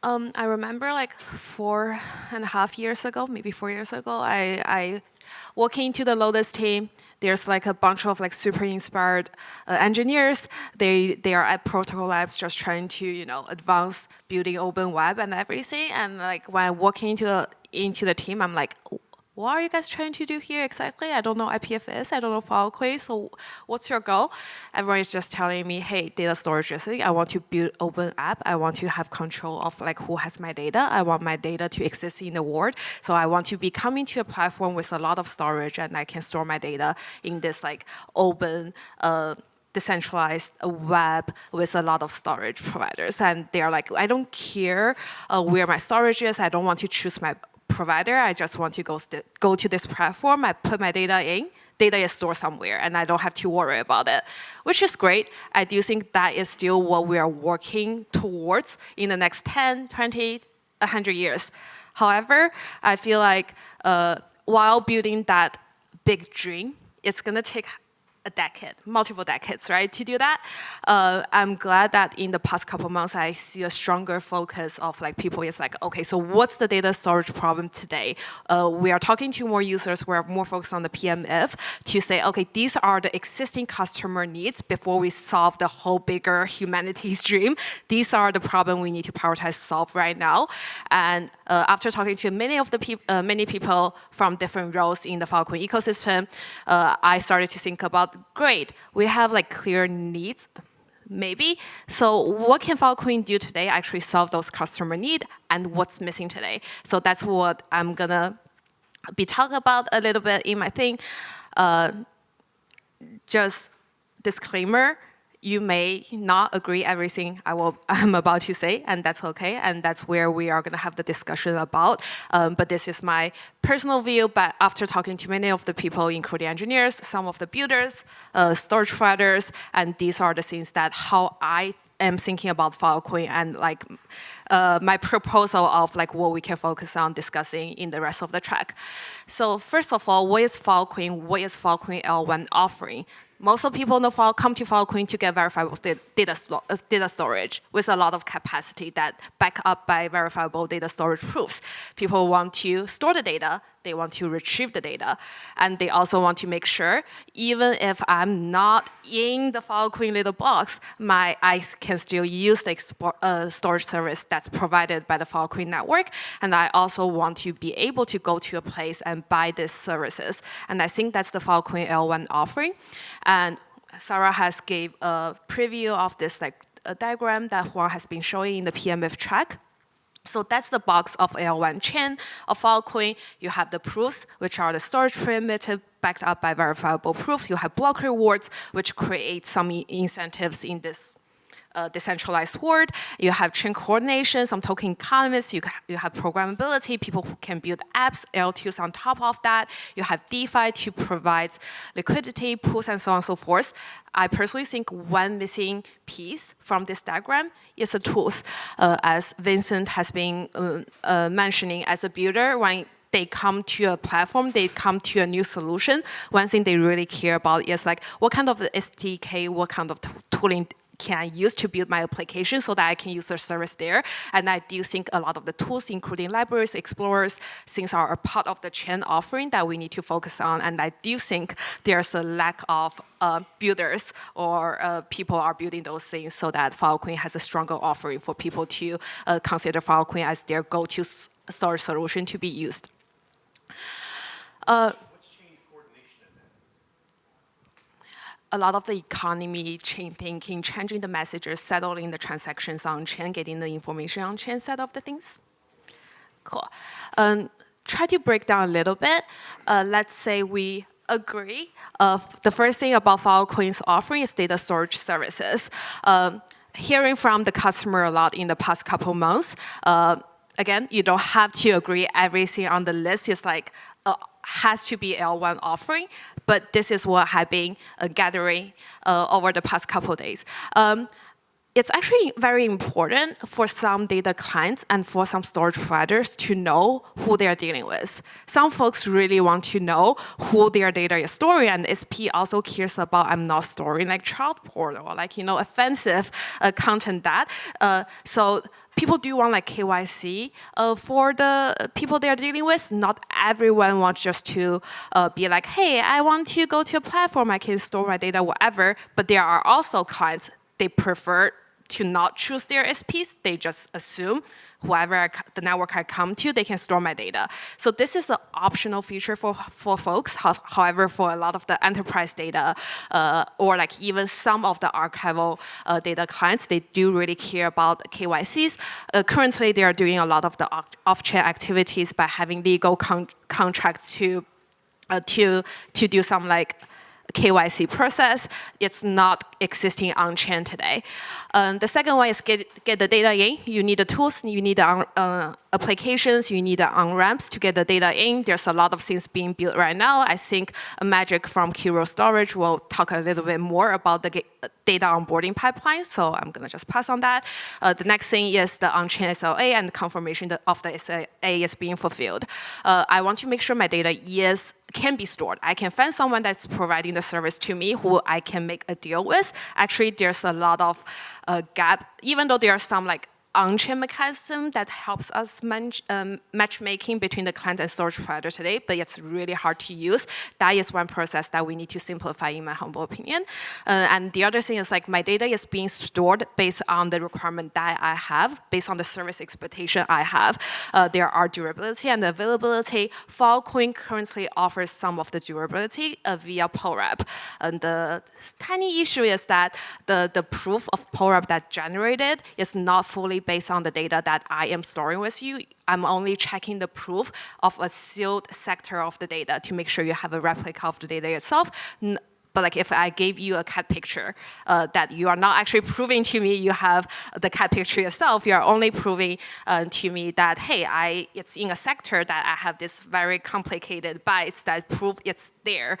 I remember like 4.5 years ago, maybe 4 years ago, I walking into the Lotus team. There's like a bunch of like super inspired engineers. They are at Protocol Labs just trying to advance building open web and everything. And like when I walk into the team, I'm like, what are you guys trying to do here exactly? I don't know IPFS, I don't know Filecoin, so what's your goal? Everyone is just telling me, hey, data storage is I want to build open app. I want to have control of like who has my data. I want my data to exist in the world. So I want to be coming to a platform with a lot of storage and I can store my data in this like open, decentralized web with a lot of storage providers. And they're like, I don't care where my storage is. I don't want to choose my provider. I just want to go to this platform. I put my data in. Data is stored somewhere, and I don't have to worry about it, which is great. I do think that is still what we are working towards in the next 10, 20, 100 years. However, I feel like while building that big dream, it's going to take a decade, multiple decades, right, to do that. I'm glad that in the past couple months, I see a stronger focus of like people is like, okay, so what's the data storage problem today? We are talking to more users. We're more focused on the PMF to say, okay, these are the existing customer needs before we solve the whole bigger humanity's dream. These are the problem we need to prioritize solve right now. And after talking to many people from different roles in the Filecoin ecosystem, I started to think about, great, we have like clear needs, maybe. So what can Filecoin do today actually solve those customer needs and what's missing today? So that's what I'm gonna be talking about a little bit in my thing. Just disclaimer, you may not agree everything I'm about to say, and that's okay, and that's where we are going to have the discussion about. But this is my personal view, but after talking to many of the people, including engineers, some of the builders, storage providers, and these are the things that how I am thinking about Filecoin and like my proposal of like what we can focus on discussing in the rest of the track. So first of all, what is Filecoin? What is Filecoin L1 offering? Most of people come to Filecoin to get verifiable data storage with a lot of capacity that back up by verifiable data storage proofs. People want to store the data, they want to retrieve the data, and they also want to make sure, even if I'm not in the Filecoin little box, I can still use the storage service that's provided by the Filecoin network, and I also want to be able to go to a place and buy these services. And I think that's the Filecoin L1 offering. And Sarah has gave a preview of this like a diagram that Juan has been showing in the PMF track. So that's the box of L1 chain of Filecoin. You have the proofs, which are the storage primitive backed up by verifiable proofs. You have block rewards, which create some incentives in this decentralized world. You have chain coordination, some token economists. You have programmability, people who can build apps, L2s on top of that. You have DeFi to provide liquidity, pools, and so on and so forth. I personally think one missing piece from this diagram is the tools. As Vincent has been mentioning, as a builder, when they come to a platform, they come to a new solution, one thing they really care about is like, what kind of SDK, what kind of tooling can I use to build my application so that I can use the service there? And I do think a lot of the tools, including libraries, explorers, things are a part of the chain offering that we need to focus on. And I do think there's a lack of builders or people are building those things so that Filecoin has a stronger offering for people to consider Filecoin as their go-to storage solution to be used. A lot of the economy, chain thinking, changing the messages, settling the transactions on chain, getting the information on chain side of the things. Cool. Try to break down a little bit. Let's say we agree. The first thing about Filecoin's offering is data storage services. Hearing from the customer a lot in the past couple months. Again, you don't have to agree everything on the list is like has to be L1 offering, but this is what I've been gathering over the past couple of days. it's actually very important for some data clients and for some storage providers to know who they're dealing with. Some folks really want to know who their data is storing, and SP also cares about I'm not storing like child porn or like, offensive content that. So people do want like KYC for the people they're dealing with. Not everyone wants just to be like, hey, I want to go to a platform, I can store my data, whatever. But there are also clients, they prefer to not choose their SPs. They just assume whoever the network I come to, they can store my data. So this is an optional feature for folks. However, for a lot of the enterprise data or like even some of the archival data clients, they do really care about KYCs. Currently, they are doing a lot of the off-chain activities by having legal contracts to do some like KYC process. It's not existing on-chain today. The second one is get the data in. You need the tools, you need the applications, you need the on-ramps to get the data in. There's a lot of things being built right now. I think Magic from Kiro Storage will talk a little bit more about the data onboarding pipeline, so I'm gonna just pass on that. The next thing is the on-chain SLA and the confirmation of the SLA is being fulfilled. I want to make sure my data can be stored. I can find someone that's providing the service to me who I can make a deal with. Actually, there's a lot of gap, even though there are some like on-chain mechanism that helps us matchmaking between the client and storage provider today, but it's really hard to use. That is one process that we need to simplify, in my humble opinion. And the other thing is like my data is being stored based on the requirement that I have, based on the service expectation I have. There are durability and availability. Filecoin currently offers some of the durability via PORAP. And the tiny issue is that the proof of PORAP that generated is not fully based on the data that I am storing with you. I'm only checking the proof of a sealed sector of the data to make sure you have a replica of the data itself. But like if I gave you a cat picture that you are not actually proving to me you have the cat picture yourself, you are only proving to me that, hey, it's in a sector that I have this very complicated bytes that prove it's there.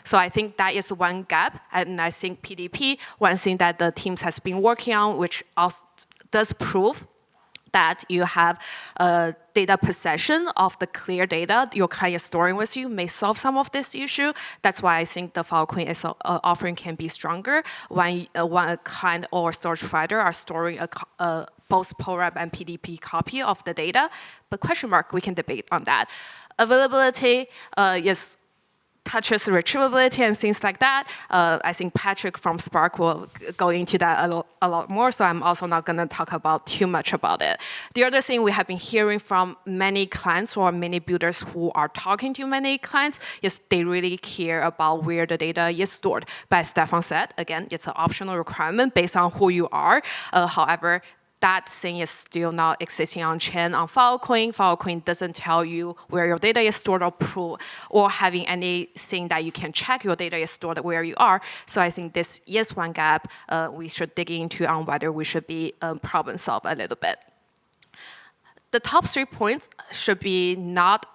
So I think that is one gap. And I think PDP, one thing that the teams has been working on, which also does prove that you have data possession of the clear data your client is storing with you, may solve some of this issue. That's why I think the Filecoin offering can be stronger when a client or storage provider are storing both PORAP and PDP copy of the data. But question mark, we can debate on that. Availability is touches retrievability and things like that. I think Patrick from Spark will go into that a lot more, so I'm also not going to talk about too much about it. The other thing we have been hearing from many clients or many builders who are talking to many clients is they really care about where the data is stored. But as Stefan said, again, it's an optional requirement based on who you are. However, that thing is still not existing on-chain on Filecoin. Filecoin doesn't tell you where your data is stored or having anything that you can check your data is stored where you are. So I think this is one gap we should dig into on whether we should be problem solve a little bit. The top 3 points should be not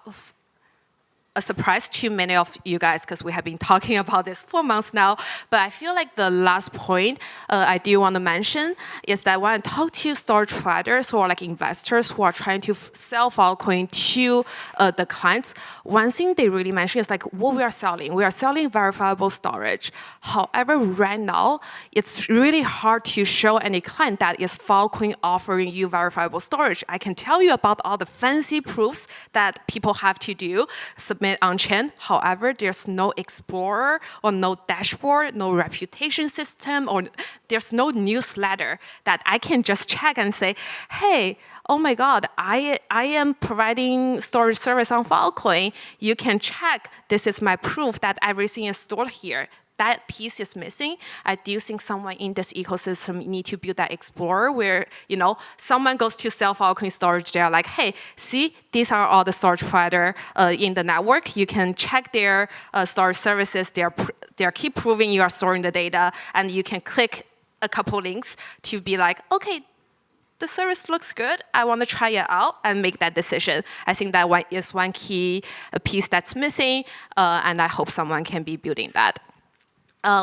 a surprise to many of you guys because we have been talking about this for months now. But I feel like the last point I do want to mention is that when I talk to storage providers or like investors who are trying to sell Filecoin to the clients, one thing they really mention is like what we are selling. We are selling verifiable storage. However, right now, it's really hard to show any client that is Filecoin offering you verifiable storage. I can tell you about all the fancy proofs that people have to do, submit on-chain. However, there's no explorer or no dashboard, no reputation system, or there's no newsletter that I can just check and say, hey, oh my God, I am providing storage service on Filecoin. You can check, this is my proof that everything is stored here. That piece is missing. I do think someone in this ecosystem need to build that explorer where, someone goes to sell Filecoin storage. They're like, hey, see, these are all the storage provider in the network. You can check their storage services. They're keep proving you are storing the data, and you can click a couple links to be like, okay, the service looks good. I want to try it out and make that decision. I think that is one key piece that's missing, and I hope someone can be building that.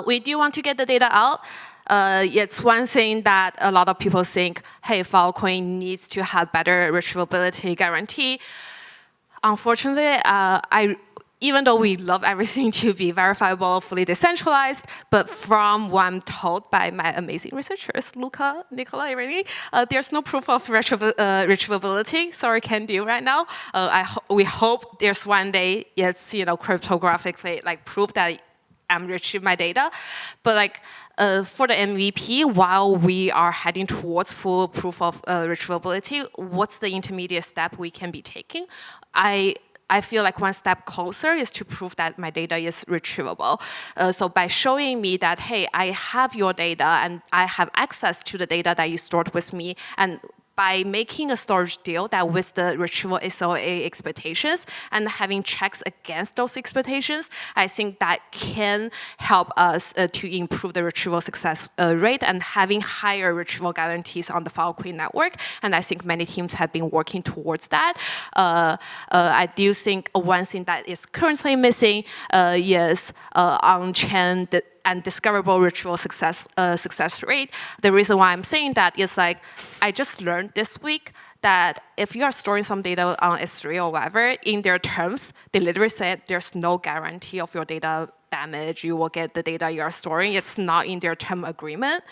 We do want to get the data out. it's one thing that a lot of people think, hey, Filecoin needs to have better retrievability guarantee. Unfortunately, even though we love everything to be verifiable, fully decentralized, but from what I'm told by my amazing researchers, Luca, Nicola, Irene, there's no proof of retrievability. Sorry, can't do right now. We hope there's one day it's cryptographically proof that I'm retrieve my data, but for the MVP, while we are heading towards full proof of retrievability, what's the intermediate step we can be taking? I feel like one step closer is to prove that my data is retrievable. So by showing me that, hey, I have your data and I have access to the data that you stored with me, and by making a storage deal that with the retrieval SLA expectations and having checks against those expectations, I think that can help us to improve the retrieval success rate and having higher retrieval guarantees on the Filecoin network. And I think many teams have been working towards that. I do think one thing that is currently missing is on-chain and discoverable retrieval success rate. The reason why I'm saying that is I just learned this week that if you are storing some data on S3 or whatever, in their terms, they literally said there's no guarantee of your data damage. You will get the data you are storing. It's not in their term agreement.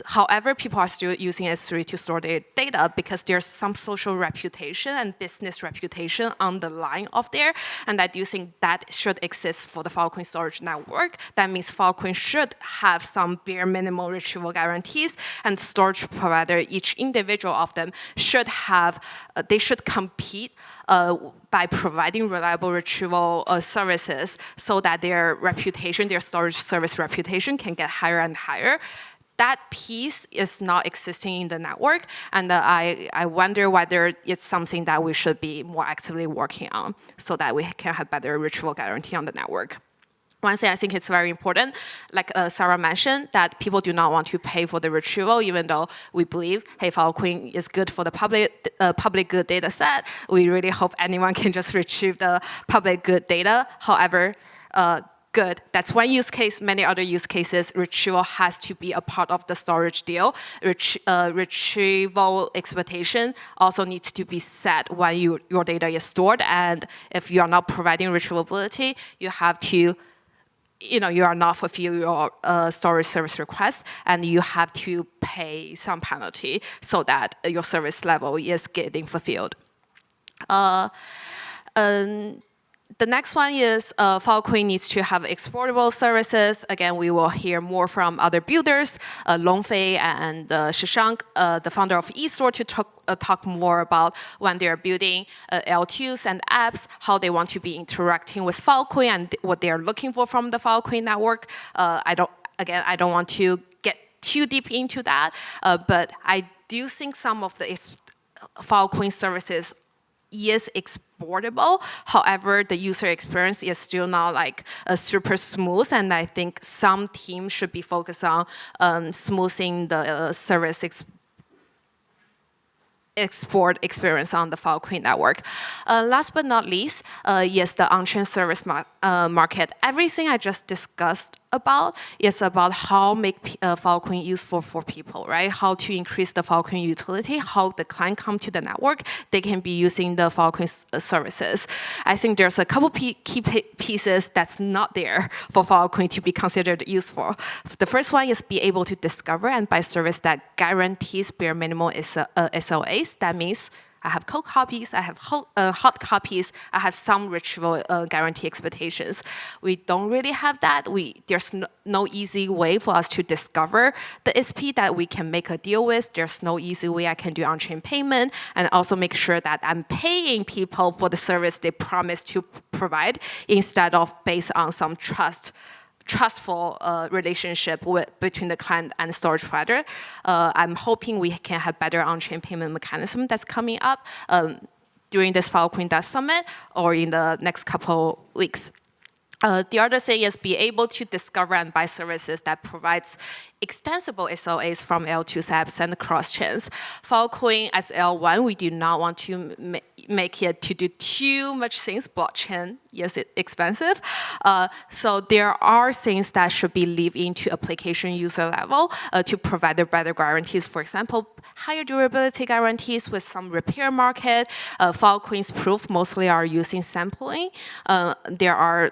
However, people are still using S3 to store their data because there's some social reputation and business reputation on the line of there. And I do think that should exist for the Filecoin storage network. That means Filecoin should have some bare minimum retrieval guarantees, and storage provider, each individual of them, should have, they should compete by providing reliable retrieval services so that their reputation, their storage service reputation can get higher and higher. That piece is not existing in the network, and I wonder whether it's something that we should be more actively working on so that we can have better retrieval guarantee on the network. One thing I think it's very important, like Sarah mentioned, that people do not want to pay for the retrieval, even though we believe, hey, Filecoin is good for the public good data set. We really hope anyone can just retrieve the public good data. However, good. That's one use case. Many other use cases, retrieval has to be a part of the storage deal. Retrieval expectation also needs to be set when your data is stored. And if you are not providing retrievability, you have to, you are not fulfilling your storage service request, and you have to pay some penalty so that your service level is getting fulfilled. The next one is Filecoin needs to have exportable services. Again, we will hear more from other builders, Longfei and Shashank, the founder of eStore, to talk more about when they're building L2s and apps, how they want to be interacting with Filecoin and what they're looking for from the Filecoin network. I don't want to get too deep into that, but I do think some of the Filecoin services is exportable. However, the user experience is still not super smooth, and I think some teams should be focused on smoothing the service export experience on the Filecoin network. Last but not least, yes, the on-chain service market. Everything I just discussed about is about how make Filecoin useful for people, right? How to increase the Filecoin utility, how the client come to the network, they can be using the Filecoin services. I think there's a couple key pieces that's not there for Filecoin to be considered useful. The first one is be able to discover and buy service that guarantees bare minimum SLAs. That means I have cold copies, I have hot copies, I have some retrieval guarantee expectations. We don't really have that. There's no easy way for us to discover the SP that we can make a deal with. There's no easy way I can do on-chain payment and also make sure that I'm paying people for the service they promise to provide instead of based on some trustful relationship between the client and storage provider. I'm hoping we can have better on-chain payment mechanism that's coming up during this Filecoin Dev Summit or in the next couple weeks. The other thing is be able to discover and buy services that provides extensible SLAs from L2 apps and cross chains. Filecoin as L1, we do not want to make it to do too much things. Blockchain, yes, it's expensive. So there are things that should be leave into application user level to provide the better guarantees. For example, higher durability guarantees with some repair market. Filecoin's proof mostly are using sampling. There are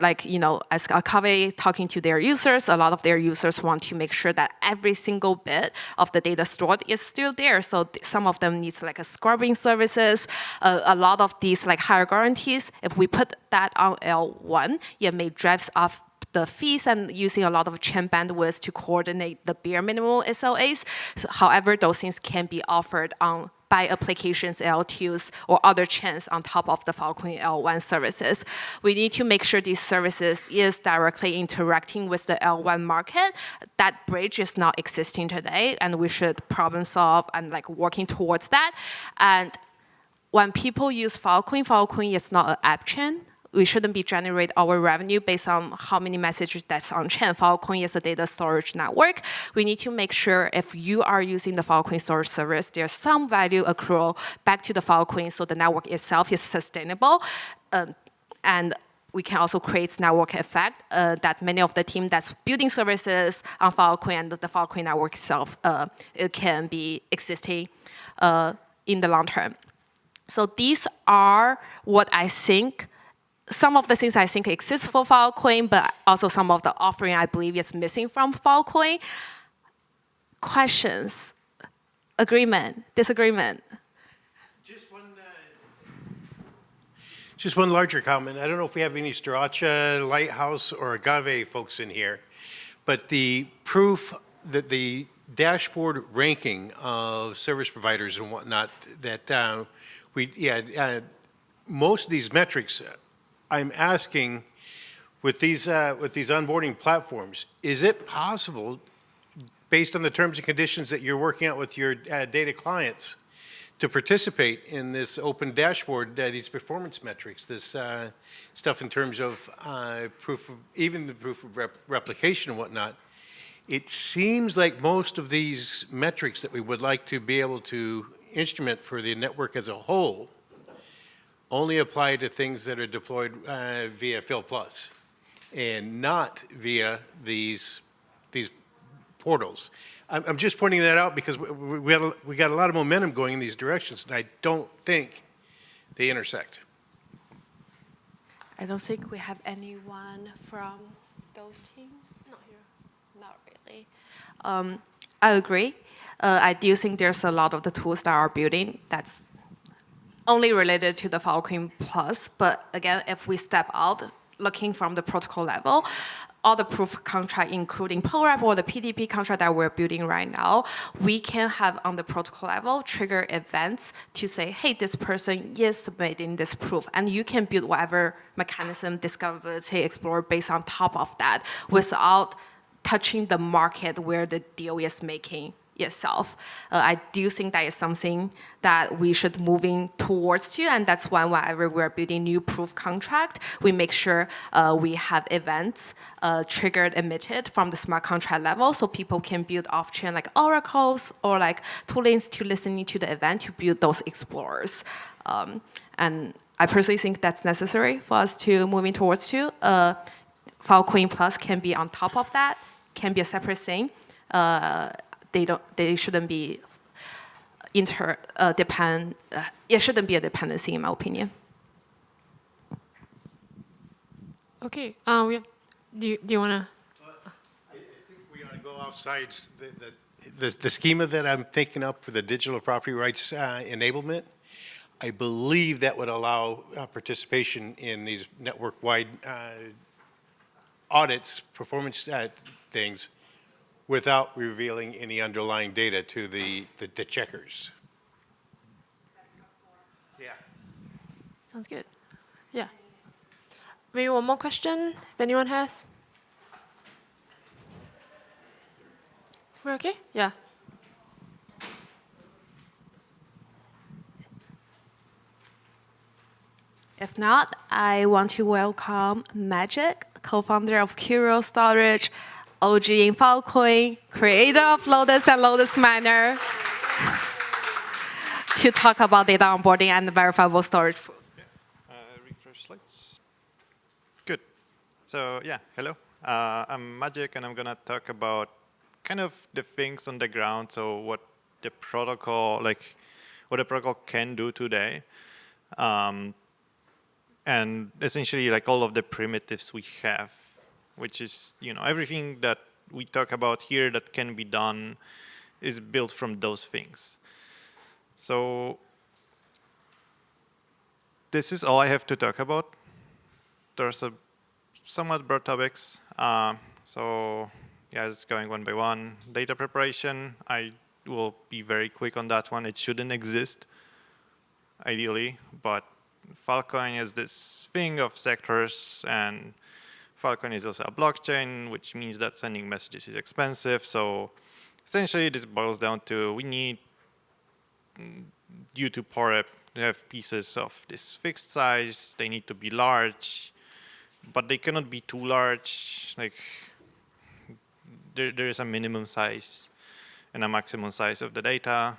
as Akave talking to their users, a lot of their users want to make sure that every single bit of the data stored is still there. So some of them needs like a scrubbing services. A lot of these like higher guarantees, if we put that on L1, it may drive off the fees and using a lot of chain bandwidth to coordinate the bare minimum SLAs. So, however, those things can be offered on by applications L2s or other chains on top of the Filecoin L1 services. We need to make sure these services is directly interacting with the L1 market. That bridge is not existing today, and we should problem solve and like working towards that. And when people use Filecoin, Filecoin is not an app chain. We shouldn't be generate our revenue based on how many messages that's on chain. Filecoin is a data storage network. We need to make sure if you are using the Filecoin storage service, there's some value accrual back to the Filecoin so the network itself is sustainable. And we can also create network effect that many of the team that's building services on Filecoin and the Filecoin network itself, it can be existing in the long term. So these are what I think some of the things I think exist for Filecoin, but also some of the offering I believe is missing from Filecoin. Questions, agreement, disagreement? Just one larger comment. I don't know if we have any Straccia, Lighthouse, or Agave folks in here, but the proof that the dashboard ranking of service providers and whatnot that most of these metrics. I'm asking, with these onboarding platforms, is it possible, based on the terms and conditions that you're working out with your data clients, to participate in this open dashboard, these performance metrics, this stuff in terms of even the proof of replication and whatnot? It seems like most of these metrics that we would like to be able to instrument for the network as a whole only apply to things that are deployed via Phil Plus and not via these portals. I'm just pointing that out because we got a lot of momentum going in these directions, and I don't think they intersect. I don't think we have anyone from those teams. Not here. Not really. I agree. I do think there's a lot of the tools that are building that's only related to the Filecoin Plus, but again, if we step out, looking from the protocol level, all the proof of contract, including PORAP or the PDP contract that we're building right now, we can have on the protocol level trigger events to say, hey, this person is submitting this proof, and you can build whatever mechanism, discoverability, explore based on top of that without touching the market where the deal is making itself. I do think that is something that we should moving towards to, and that's why whenever we're building new proof contract, we make sure we have events triggered, emitted from the smart contract level, so people can build off-chain like oracles or like toolings to listening to the event to build those explorers. And I personally think that's necessary for us to moving towards to. Filecoin Plus can be on top of that, can be a separate thing. They shouldn't be it shouldn't be a dependency in my opinion. Okay, do you want to? I think we ought to go outside the schema that I'm thinking up for the digital property rights enablement. I believe that would allow participation in these network-wide audits, performance things, without revealing any underlying data to the checkers. Yeah. Sounds good. Yeah. Maybe one more question, if anyone has. We're okay? Yeah. If not, I want to welcome Magic, co-founder of Curio Storage, OG in Filecoin, creator of Lotus and Lotus Miner. to talk about data onboarding and verifiable storage proofs. Refresh slides. Good. So yeah, hello. I'm Magic, and I'm gonna talk about kind of the things on the ground. So what the protocol, what the protocol can do today, and essentially like all of the primitives we have, which is everything that we talk about here that can be done is built from those things. So this is all I have to talk about. There's a somewhat broad topics. So yeah, it's going one by one. Data preparation, I will be very quick on that one. It shouldn't exist, ideally, but Filecoin is this thing of sectors, and Filecoin is also a blockchain, which means that sending messages is expensive. So essentially, this boils down to we need you to POREP to have pieces of this fixed size. They need to be large, but they cannot be too large. Like there is a minimum size and a maximum size of the data,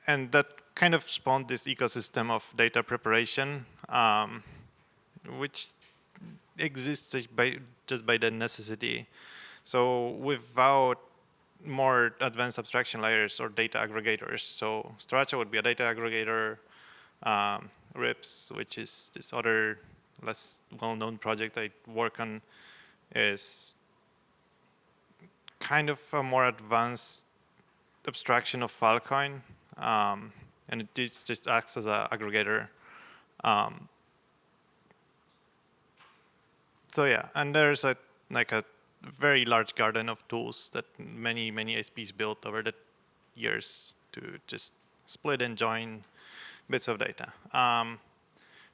and that kind of spawned this ecosystem of data preparation, which exists just by the necessity. So without more advanced abstraction layers or data aggregators, so Strata would be a data aggregator, RIPS, which is this other less well-known project I work on, is kind of a more advanced abstraction of Filecoin, and it just acts as an aggregator. So yeah, and there's a very large garden of tools that many ISPs built over the years to just split and join bits of data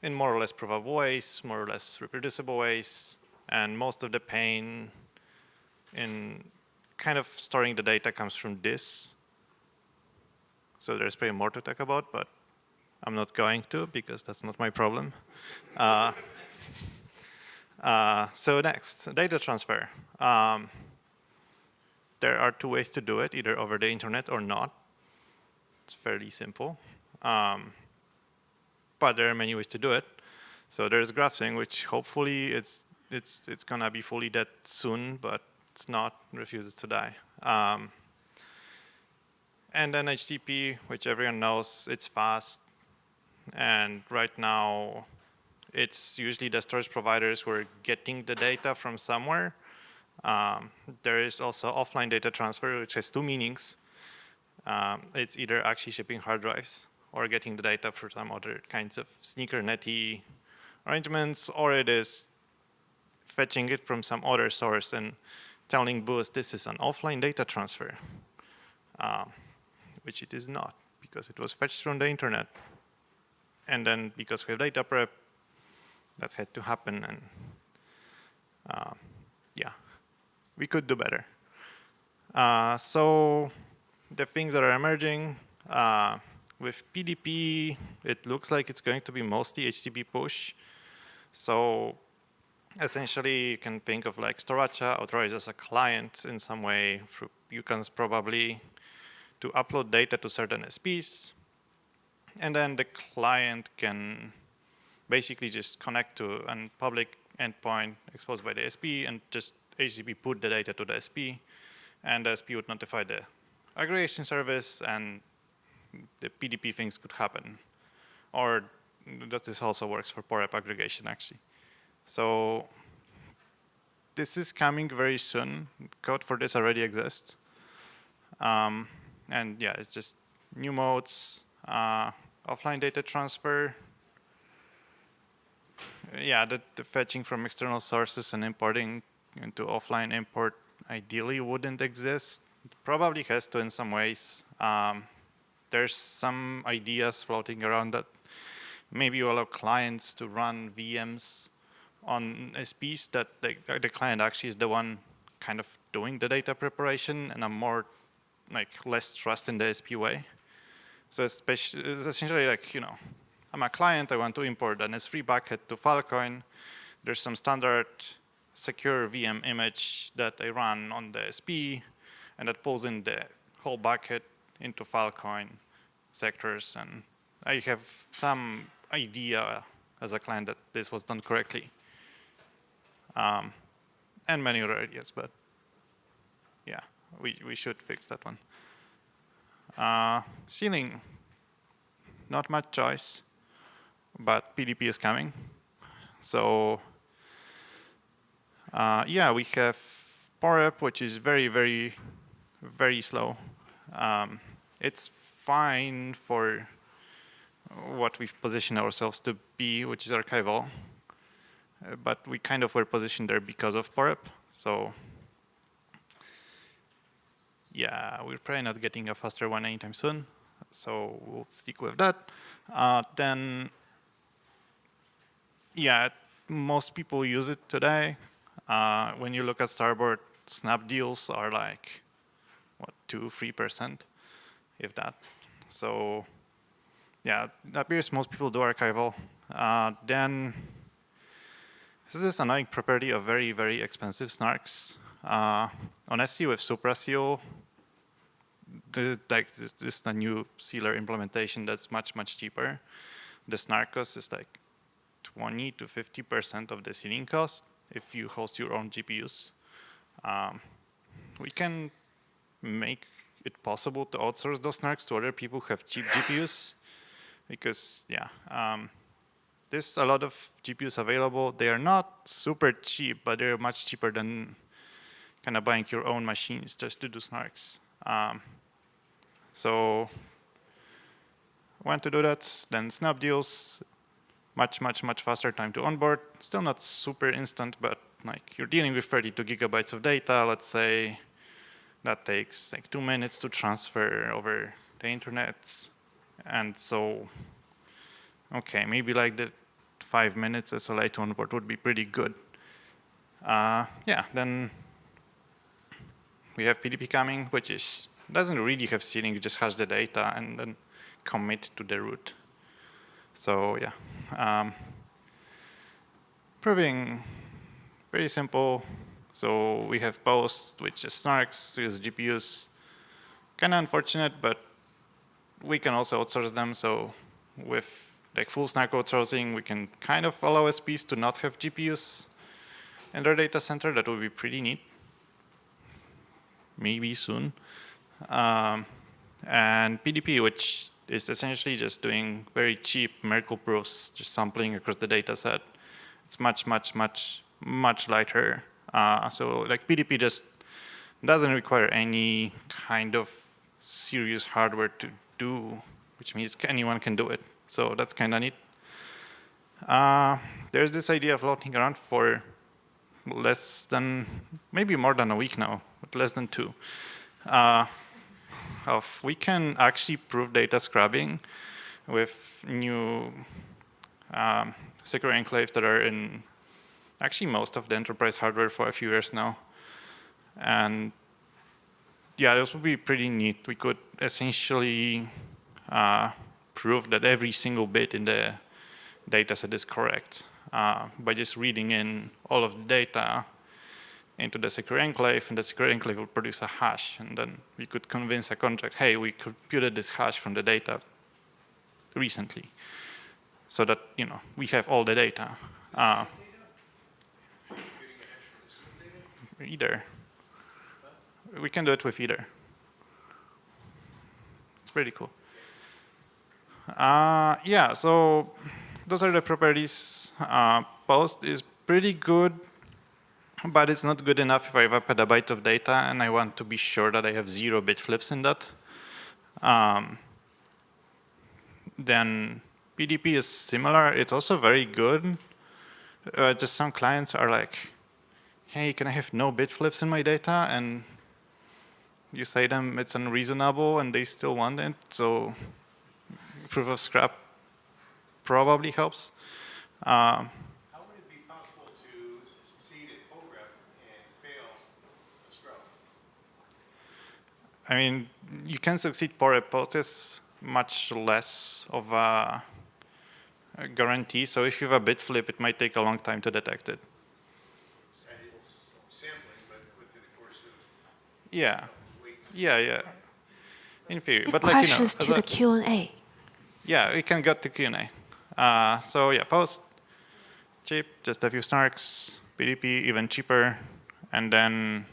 in more or less provable ways, more or less reproducible ways, and most of the pain in kind of storing the data comes from this. So there's probably more to talk about, but I'm not going to because that's not my problem. So next, data transfer. There are two ways to do it, either over the internet or not. It's fairly simple. But there are many ways to do it. So there's GraphSync, which hopefully it's gonna be fully dead soon, but it's not, refuses to die. And then HTTP, which everyone knows, it's fast. And right now, it's usually the storage providers who are getting the data from somewhere. There is also offline data transfer, which has two meanings. It's either actually shipping hard drives or getting the data for some other kinds of sneaker netty arrangements, or it is fetching it from some other source and telling Boost this is an offline data transfer, which it is not, because it was fetched from the internet. And then because we have data prep, that had to happen, and yeah, we could do better. So the things that are emerging, with PDP, it looks like it's going to be mostly HTTP push. So essentially, you can think of like Storacha authorized as a client in some way. You can probably to upload data to certain SPs, and then the client can basically just connect to a public endpoint exposed by the SP and just HTTP put the data to the SP, and the SP would notify the aggregation service, and the PDP things could happen. Or that this also works for POREP aggregation, actually. So this is coming very soon. Code for this already exists. And yeah, it's just new modes, offline data transfer. Yeah, the fetching from external sources and importing into offline import ideally wouldn't exist. It probably has to in some ways. There's some ideas floating around that maybe you allow clients to run VMs on SPs that the client actually is the one kind of doing the data preparation, and a more less trust in the SP way. So it's essentially like, I'm a client, I want to import an S3 bucket to Filecoin. There's some standard secure VM image that I run on the SP, and that pulls in the whole bucket into Filecoin sectors, and I have some idea as a client that this was done correctly. And many other ideas, but yeah, we should fix that one. Sealing, not much choice, but PDP is coming. So yeah, we have PowerUp, which is very, very, very slow. It's fine for what we've positioned ourselves to be, which is archival. But we kind of were positioned there because of PowerUp. So yeah, we're probably not getting a faster one anytime soon. So we'll stick with that. Then, yeah, most people use it today. When you look at Starboard, snap deals are like, what, 2-3%, if that. So yeah, it appears most people do archival. Then this is this annoying property of very, very expensive snarks. Honestly, with SupraSeal, this is a new sealer implementation that's much, much cheaper. The snark cost is like 20 to 50% of the sealing cost if you host your own GPUs. We can make it possible to outsource those snarks to other people who have cheap GPUs, because yeah, there's a lot of GPUs available. They are not super cheap, but they're much cheaper than kind of buying your own machines just to do snarks. So want to do that, then snap deals, much, much, much faster time to onboard. Still not super instant, but like you're dealing with 32 gigabytes of data, let's say. That takes like 2 minutes to transfer over the internet. And so, okay, maybe like the 5 minutes SLA to onboard would be pretty good. Yeah, then we have PDP coming, which doesn't really have sealing, you just hash the data and then commit to the root. So yeah, proving pretty simple. So we have post, which is snarks, is GPUs. Kind of unfortunate, but we can also outsource them. So with like full snark outsourcing, we can kind of allow SPs to not have GPUs in their data center. That would be pretty neat. Maybe soon. And PDP, which is essentially just doing very cheap Merkle proofs, just sampling across the data set. It's much, much, much, much lighter. So like PDP just doesn't require any kind of serious hardware to do, which means anyone can do it. So that's kind of neat. There's this idea floating around for less than, maybe more than a week now, but less than 2. We can actually prove data scrubbing with new secure enclaves that are in actually most of the enterprise hardware for a few years now. And yeah, this would be pretty neat. We could essentially prove that every single bit in the data set is correct by just reading in all of the data into the secure enclave, and the secure enclave will produce a hash. And then we could convince a contract, hey, we computed this hash from the data recently, so that we have all the data. Either. We can do it with either. It's pretty cool. Yeah, so those are the properties. Post is pretty good, but it's not good enough if I have a petabyte of data and I want to be sure that I have 0 bit flips in that. Then PDP is similar. It's also very good. Just some clients are like, hey, can I have no bit flips in my data? And you say them it's unreasonable and they still want it. So proof of scrap probably helps. How would it be possible to succeed at Progress and fail a scrub? I mean, you can succeed for a post is much less of a guarantee. So if you have a bit flip, it might take a long time to detect it. Sampling, but within the course of Yeah. weeks. Yeah. In theory, but like, Questions to the Q&A. yeah, we can get to Q&A. So yeah, post, cheap, just a few snarks, PDP even cheaper, and then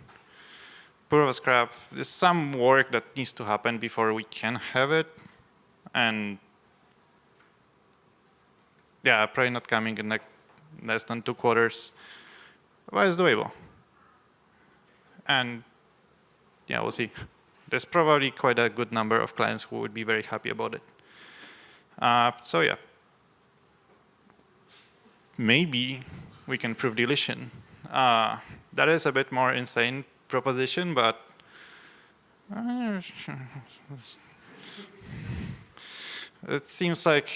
proof of scrap. There's some work that needs to happen before we can have it, and yeah, probably not coming in like less than 2 quarters, but it's doable. And yeah, we'll see. There's probably quite a good number of clients who would be very happy about it. So yeah, maybe we can prove deletion. That is a bit more insane proposition, but it seems like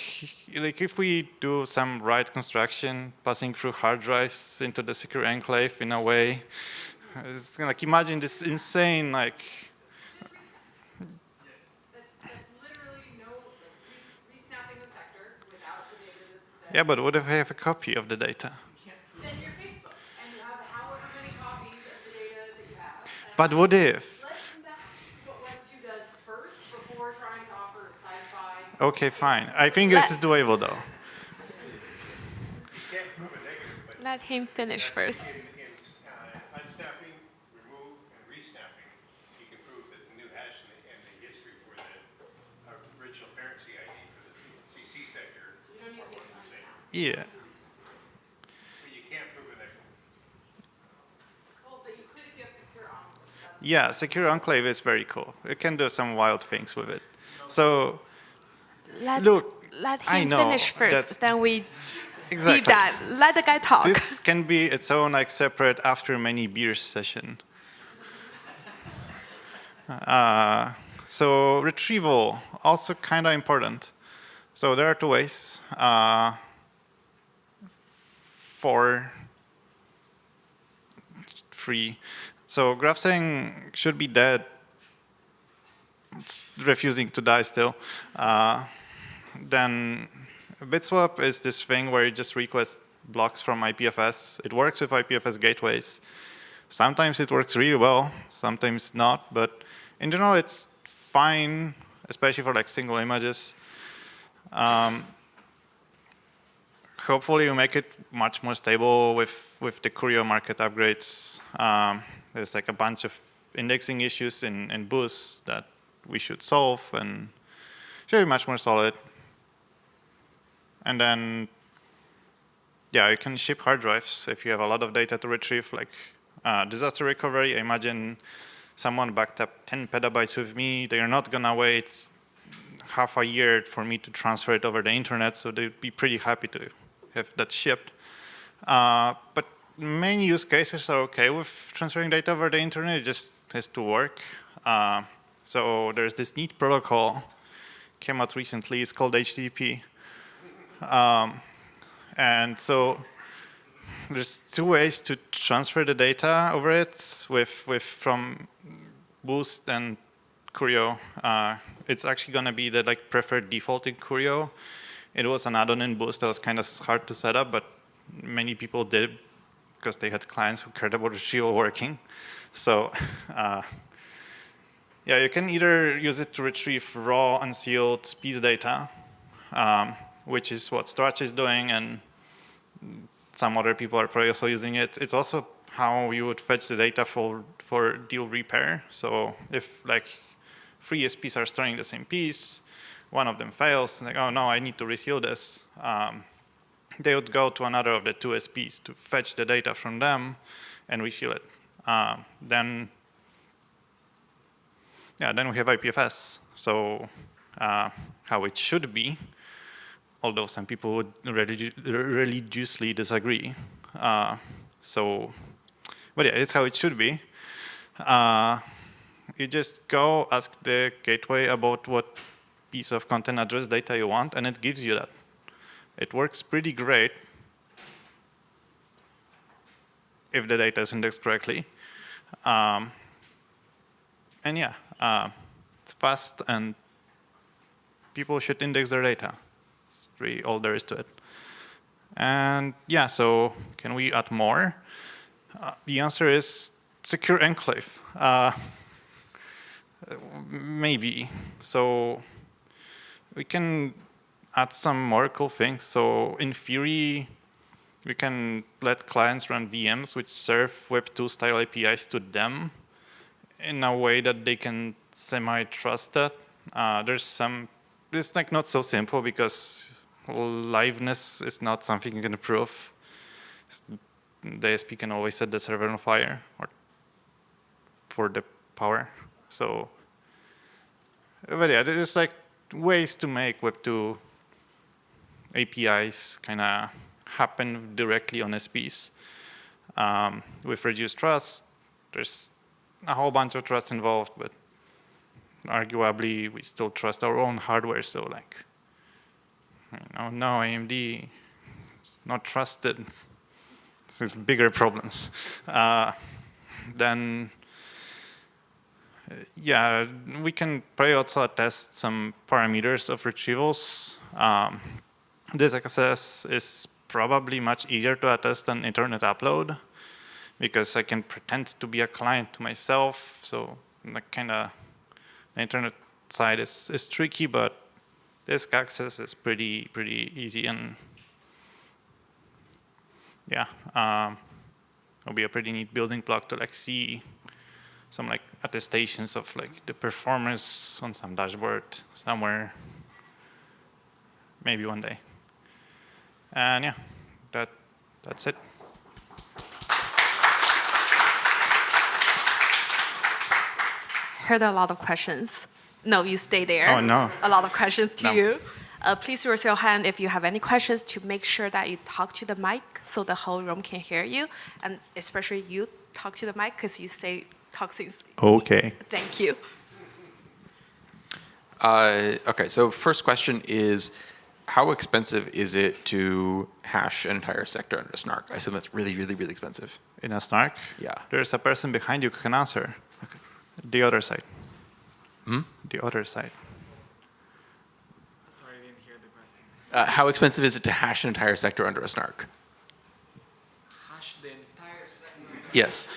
if we do some right construction, passing through hard drives into the secure enclave in a way, it's like imagine this insane like. Yeah, but what if I have a copy of the data? Then your Facebook, and you have however many copies of the data that you have. But what if? Let's match what Web2 does first before trying to offer a sci-fi. Okay, fine. I think this is doable though. Let him finish first. In unsnapping, remove, and resnapping, you can prove that the new hash and the history for the original parent CID for the CC sector. Yeah. But you can't prove it. Well, but you could if you have secure enclaves. Yeah, secure enclave is very cool. You can do some wild things with it. So look, Let I him know finish first, that- then we exactly. deep dive. Let the guy talk. This can be its own like separate after many beers session. So retrieval, also kind of important. So there are 2 ways. For free. So GraphSang should be dead. It's refusing to die still. Then BitSwap is this thing where you just request blocks from IPFS. It works with IPFS gateways. Sometimes it works really well, sometimes not, but in general it's fine, especially for like single images. Hopefully you make it much more stable with the Curio market upgrades. There's like a bunch of indexing issues in Boost that we should solve and should be much more solid. And then, yeah, you can ship hard drives if you have a lot of data to retrieve, like disaster recovery. I imagine someone backed up 10 petabytes with me. They are not gonna wait half a year for me to transfer it over the internet, so they'd be pretty happy to have that shipped. But many use cases are okay with transferring data over the internet. It just has to work. So there's this neat protocol came out recently. It's called HTTP. And so there's 2 ways to transfer the data over it from Boost and Curio. It's actually going to be the like preferred default in Curio. It was an add-on in Boost that was kind of hard to set up, but many people did because they had clients who cared about retrieval working. So yeah, you can either use it to retrieve raw, unsealed piece data, which is what Storage is doing, and some other people are probably also using it. It's also how you would fetch the data for deal repair. So if like 3 SPs are storing the same piece, one of them fails, like, oh no, I need to reseal this. They would go to another of the 2 SPs to fetch the data from them and reseal it. Then we have IPFS. So how it should be, although some people would religiously disagree. But yeah, it's how it should be. You just go ask the gateway about what piece of content address data you want, and it gives you that. It works pretty great if the data is indexed correctly. And yeah, it's fast, and people should index their data. That's really all there is to it. And yeah, so can we add more? The answer is secure enclave. maybe. So we can add some more cool things. So in theory, we can let clients run VMs which serve Web2 style APIs to them in a way that they can semi-trust that. It's like not so simple because liveness is not something you can prove. The ASP can always set the server on fire or for the power. So, but yeah, there's like ways to make Web2 APIs kind of happen directly on SPs. With reduced trust, there's a whole bunch of trust involved, but arguably we still trust our own hardware. So like, no AMD is not trusted. It's bigger problems. Then, yeah, we can probably also test some parameters of retrievals. This access is probably much easier to attest than internet upload because I can pretend to be a client to myself. So like kind of the internet side is tricky, but disk access is pretty easy, and yeah, it'll be a pretty neat building block to like see some like attestations of like the performance on some dashboard somewhere, maybe one day. And yeah, that's it. Heard a lot of questions. No, you stay there. Oh, no. A lot of questions to No. you. Please raise your hand if you have any questions to make sure that you talk to the mic so the whole room can hear you. And especially you talk to the mic because you say toxic. Okay. Thank you. Okay, so first question is, how expensive is it to hash an entire sector under a snark? I assume that's really, really, really expensive. In a snark? Yeah. There's a person behind you who can answer. Okay. The other side. The other side. Sorry, I didn't hear the question. How expensive is it to hash an entire sector under a snark? Hash the entire sector. Yes.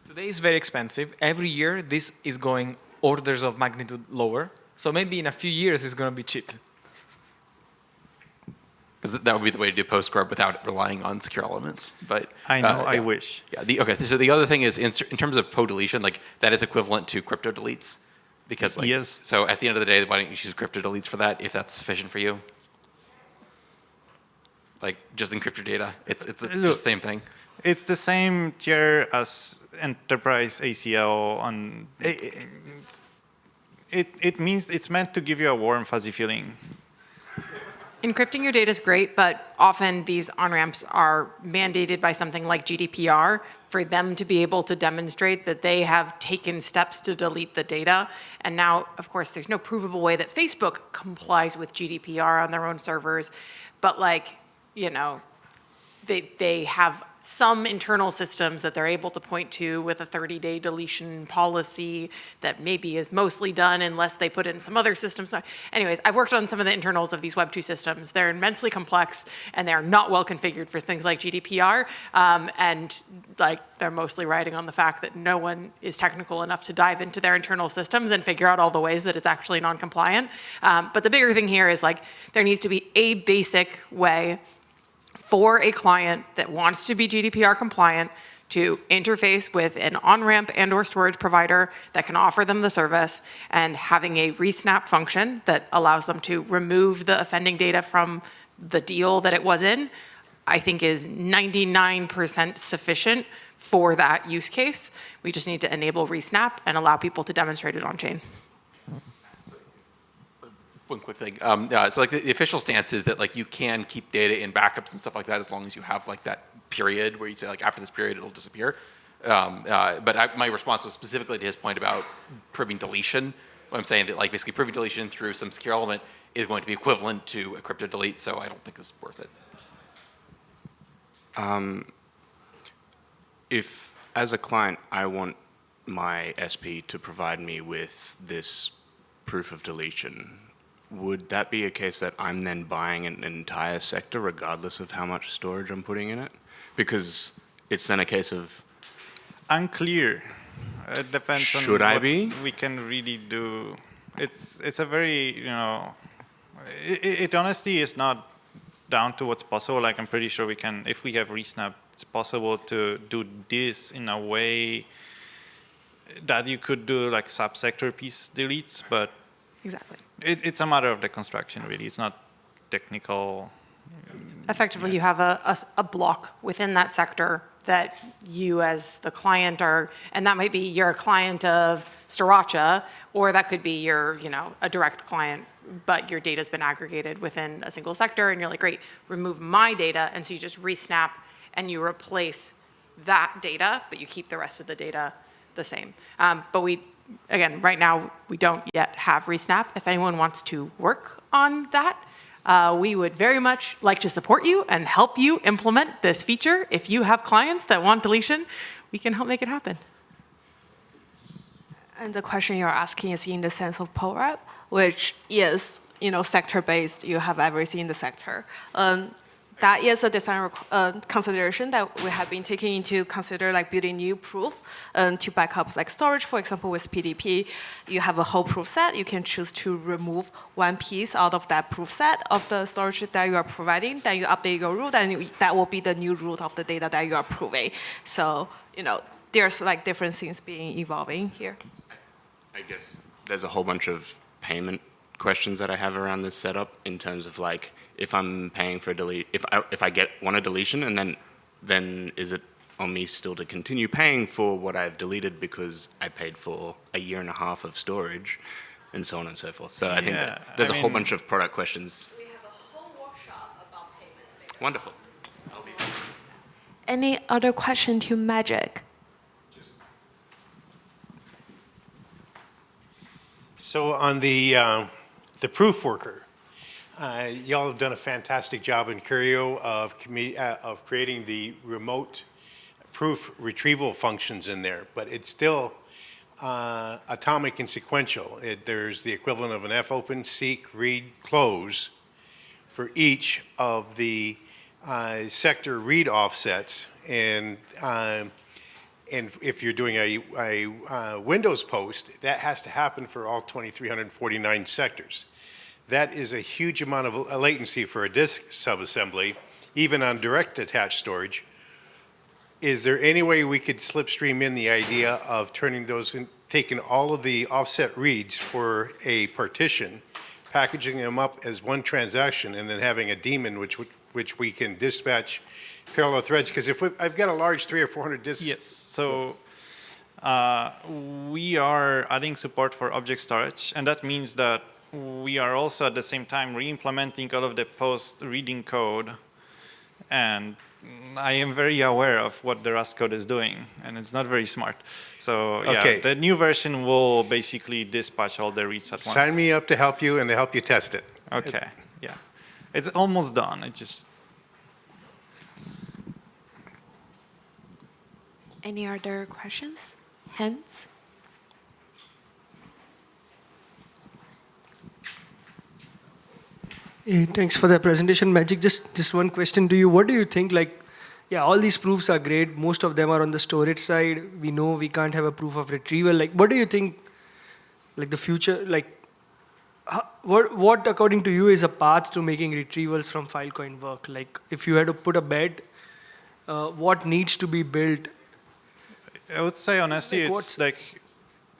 Today is very expensive. Every year, this is going orders of magnitude lower. So maybe in a few years, it's going to be cheap. Because that would be the way to do PostGrub without relying on secure elements. But I know, I yeah. wish. Yeah. Okay. So the other thing is, in terms of po deletion, like that is equivalent to crypto deletes, because like Yes. So at the end of the day, why don't you choose crypto deletes for that if that's sufficient for you? Like just encrypt your data. It's just the same thing. It's the same tier as enterprise ACL on. It means it's meant to give you a warm, fuzzy feeling. Encrypting your data is great, but often these on-ramps are mandated by something like GDPR for them to be able to demonstrate that they have taken steps to delete the data. And now, of course, there's no provable way that Facebook complies with GDPR on their own servers, but like, you know, they have some internal systems that they're able to point to with a 30-day deletion policy that maybe is mostly done unless they put in some other systems. So anyways, I've worked on some of the internals of these Web2 systems. They're immensely complex and they're not well configured for things like GDPR. And like they're mostly riding on the fact that no one is technical enough to dive into their internal systems and figure out all the ways that it's actually non-compliant. But the bigger thing here is like there needs to be a basic way for a client that wants to be GDPR compliant to interface with an on-ramp and or storage provider that can offer them the service, and having a resnap function that allows them to remove the offending data from the deal that it was in, I think is 99% sufficient for that use case. We just need to enable resnap and allow people to demonstrate it on chain. One quick thing. So like the official stance is that like you can keep data in backups and stuff like that as long as you have like that period where you say like after this period it'll disappear. But my response was specifically to his point about proving deletion. I'm saying that like basically proving deletion through some secure element is going to be equivalent to a crypto delete, so I don't think it's worth it. If, as a client, I want my SP to provide me with this proof of deletion, would that be a case that I'm then buying an entire sector regardless of how much storage I'm putting in it? Because it's then a case of Unclear. It depends Should on I what be? we can really do. It's a very, it honestly is not down to what's possible. Like I'm pretty sure we can, if we have resnap, it's possible to do this in a way that you could do like subsector piece deletes, but Exactly. it's a matter of the construction really. It's not technical. Effectively, you have a block within that sector that you as the client are, and that might be you're a client of Sriracha, or that could be your, a direct client, but your data's been aggregated within a single sector, and you're like, great, remove my data, and so you just resnap and you replace that data, but you keep the rest of the data the same. But again, right now, we don't yet have resnap. If anyone wants to work on that, we would very much like to support you and help you implement this feature. If you have clients that want deletion, we can help make it happen. And the question you're asking is in the sense of PORAP, which is, sector-based. You have everything in the sector. That is a design consideration that we have been taking into consider, like building new proof to back up like storage. For example, with PDP, you have a whole proof set. You can choose to remove one piece out of that proof set of the storage that you are providing. Then you update your root, and that will be the new root of the data that you are proving. So, there's like different things being evolving here. I guess there's a whole bunch of payment questions that I have around this setup in terms of like, if I'm paying for a delete, if I want a deletion, and then is it on me still to continue paying for what I've deleted because I paid for a year and a half of storage, and so on and so forth. So I think that there's a whole bunch of product questions. We have a whole workshop about payment later. Wonderful. I'll be there. Any other question to Magic? So on the proof worker, y'all have done a fantastic job in Curio of creating the remote proof retrieval functions in there, but it's still atomic and sequential. There's the equivalent of an fopen, seek, read, close for each of the sector read offsets, and if you're doing a Windows post, that has to happen for all 2,349 sectors. That is a huge amount of latency for a disk subassembly, even on direct attached storage. Is there any way we could slipstream in the idea of turning those in, taking all of the offset reads for a partition, packaging them up as one transaction, and then having a daemon which we can dispatch parallel threads? Because if I've got a large 300 or 400 disks. Yes. So we are adding support for object storage, and that means that we are also at the same time re-implementing all of the post-reading code, and I am very aware of what the Rust code is doing, and it's not very smart. So yeah, Okay. the new version will basically dispatch all the reads at once. Sign me up to help you and to help you test it. Okay, yeah. It's almost done. It just... Any other questions? Hands? Hey, thanks for the presentation, Magic. Just one question to you. What do you think, all these proofs are great. Most of them are on the storage side. We know we can't have a proof of retrieval. What do you think, the future, what according to you is a path to making retrievals from Filecoin work? If you had to put a bet, what needs to be built? I would say honestly, What's- it's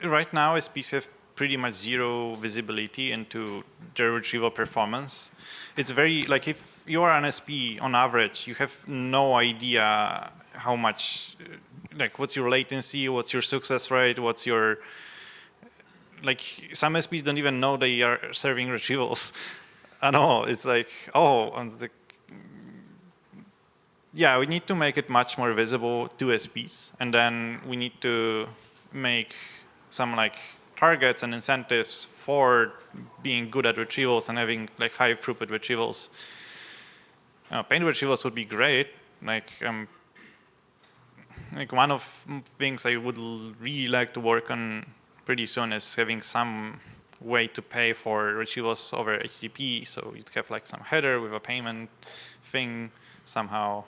right now SPs have pretty much zero visibility into their retrieval performance. It's very, if you are an SP on average, you have no idea how much, what's your latency, what's your success rate, what's your, some SPs don't even know they are serving retrievals at all. It's yeah, we need to make it much more visible to SPs, and then we need to make some targets and incentives for being good at retrievals and having high throughput retrievals. Paid retrievals would be great. One of things I would really like to work on pretty soon is having some way to pay for retrievals over HTTP. So you'd have some header with a payment thing somehow.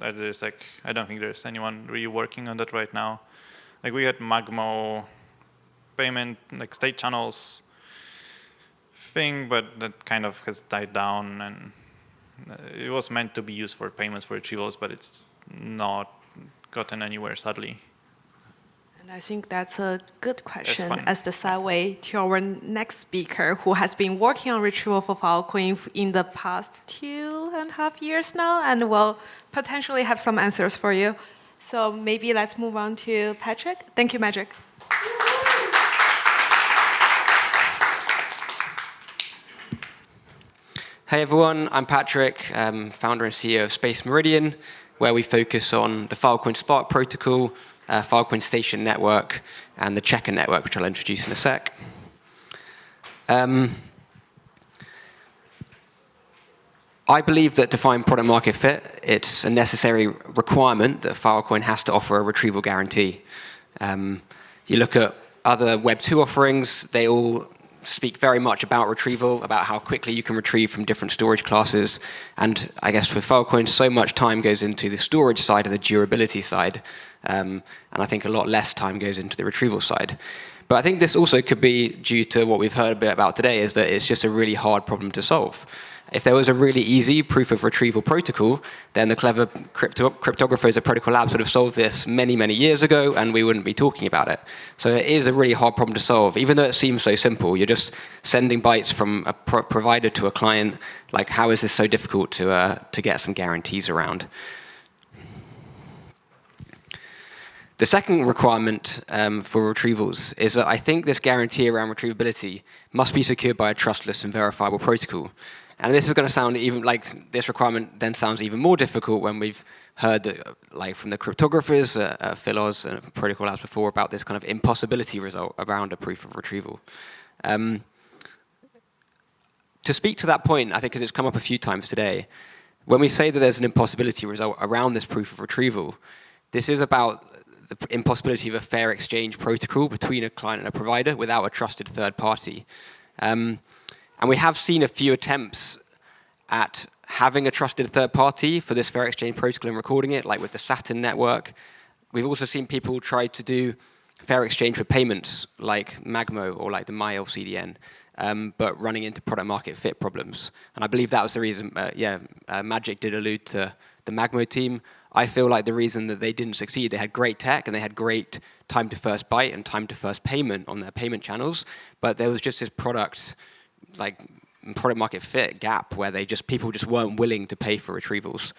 that is like, I don't think there's anyone really working on that right now. Like we had Magmo payment, like state channels thing, but that kind of has died down, and it was meant to be used for payments for retrievals, but it's not gotten anywhere, sadly. And I think that's a good question fine. as the segue to our next speaker, who has been working on retrieval for Filecoin in the past 2.5 years now, and will potentially have some answers for you. So maybe let's move on to Patrick. Thank you, Magic. Hey everyone, I'm Patrick, founder and CEO of Space Meridian, where we focus on the Filecoin Spark protocol, Filecoin Station network, and the Checker network, which I'll introduce in a sec. I believe that to find product market fit, it's a necessary requirement that Filecoin has to offer a retrieval guarantee. You look at other Web 2 offerings, they all speak very much about retrieval, about how quickly you can retrieve from different storage classes. And I guess with Filecoin, so much time goes into the storage side and the durability side. And I think a lot less time goes into the retrieval side. But I think this also could be due to what we've heard a bit about today, is that it's just a really hard problem to solve. If there was a really easy proof of retrieval protocol, then the clever cryptographers at Protocol Labs would have solved this many, many years ago, and we wouldn't be talking about it. So it is a really hard problem to solve, even though it seems so simple. You're just sending bytes from a provider to a client. Like, how is this so difficult to get some guarantees around? The second requirement for retrievals is that I think this guarantee around retrievability must be secured by a trustless and verifiable protocol. And this is going to sound even like this requirement then sounds even more difficult when we've heard that, like from the cryptographers, Philos and Protocol Labs before, about this kind of impossibility result around a proof of retrieval. To speak to that point, I think because it's come up a few times today, when we say that there's an impossibility result around this proof of retrieval, this is about the impossibility of a fair exchange protocol between a client and a provider without a trusted third party. And we have seen a few attempts at having a trusted third party for this fair exchange protocol and recording it, like with the Saturn network. We've also seen people try to do fair exchange for payments, like Magmo or like the MyLCDN, but running into product market fit problems. And I believe that was the reason, Magic did allude to the Magmo team. I feel like the reason that they didn't succeed, they had great tech and they had great time to first byte and time to first payment on their payment channels, but there was just this product market fit gap where people just weren't willing to pay for retrievals.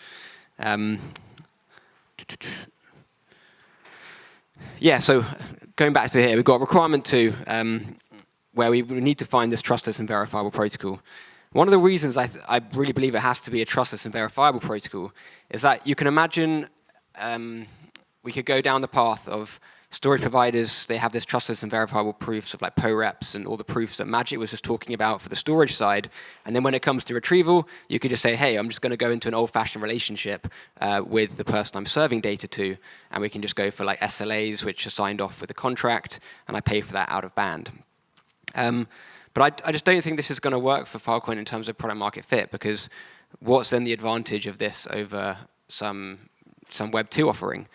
So going back to here, we've got requirement 2, where we need to find this trustless and verifiable protocol. One of the reasons I really believe it has to be a trustless and verifiable protocol is that you can imagine we could go down the path of storage providers. They have this trustless and verifiable proofs of like POREPs and all the proofs that Magic was just talking about for the storage side. And then when it comes to retrieval, you could just say, hey, I'm just going to go into an old-fashioned relationship with the person I'm serving data to, and we can just go for like SLAs, which are signed off with a contract, and I pay for that out of band. But I just don't think this is going to work for Filecoin in terms of product market fit, because what's then the advantage of this over some Web 2 offering?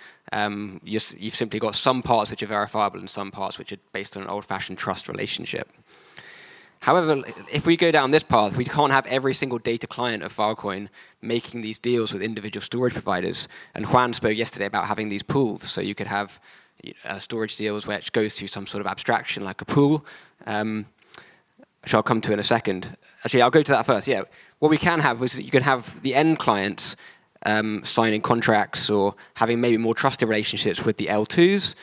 You've simply got some parts which are verifiable and some parts which are based on an old-fashioned trust relationship. However, if we go down this path, we can't have every single data client of Filecoin making these deals with individual storage providers. And Juan spoke yesterday about having these pools, so you could have storage deals which goes through some sort of abstraction like a pool, which I'll come to in a second. Actually, I'll go to that first. Yeah, what we can have is you can have the end clients signing contracts or having maybe more trusted relationships with the L2s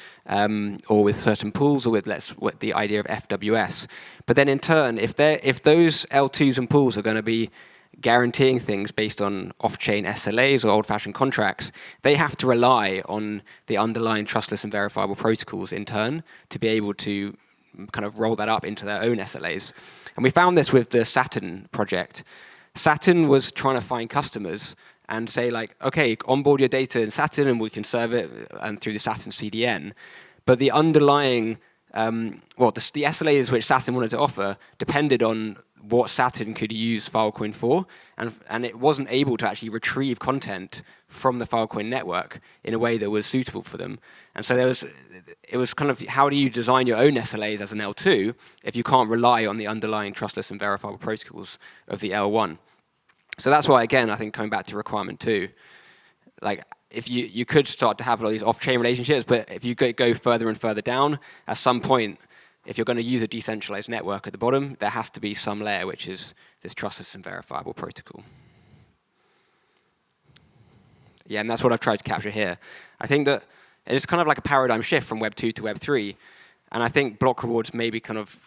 or with certain pools or with the idea of FWS. But then in turn, if those L2s and pools are going to be guaranteeing things based on off-chain SLAs or old-fashioned contracts, they have to rely on the underlying trustless and verifiable protocols in turn to be able to kind of roll that up into their own SLAs. And we found this with the Saturn project. Saturn was trying to find customers and say like, okay, onboard your data in Saturn and we can serve it through the Saturn CDN. But the underlying, the SLAs which Saturn wanted to offer depended on what Saturn could use Filecoin for, and it wasn't able to actually retrieve content from the Filecoin network in a way that was suitable for them. And so it was kind of, how do you design your own SLAs as an L2 if you can't rely on the underlying trustless and verifiable protocols of the L1? So that's why, again, I think coming back to requirement 2, like, if you could start to have all these off-chain relationships, but if you go further and further down, at some point, if you're going to use a decentralized network at the bottom, there has to be some layer which is this trustless and verifiable protocol. Yeah, and that's what I've tried to capture here. I think that it's kind of like a paradigm shift from Web 2 to Web 3, and I think block rewards maybe kind of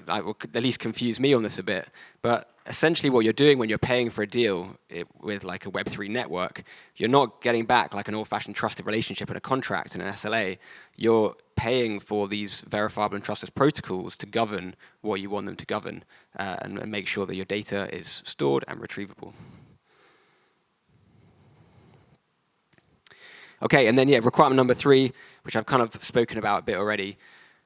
at least confuse me on this a bit. But essentially what you're doing when you're paying for a deal with like a Web3 network, you're not getting back like an old-fashioned trusted relationship in a contract and an SLA. You're paying for these verifiable and trustless protocols to govern what you want them to govern and make sure that your data is stored and retrievable. Okay, and then yeah, requirement number 3, which I've kind of spoken about a bit already.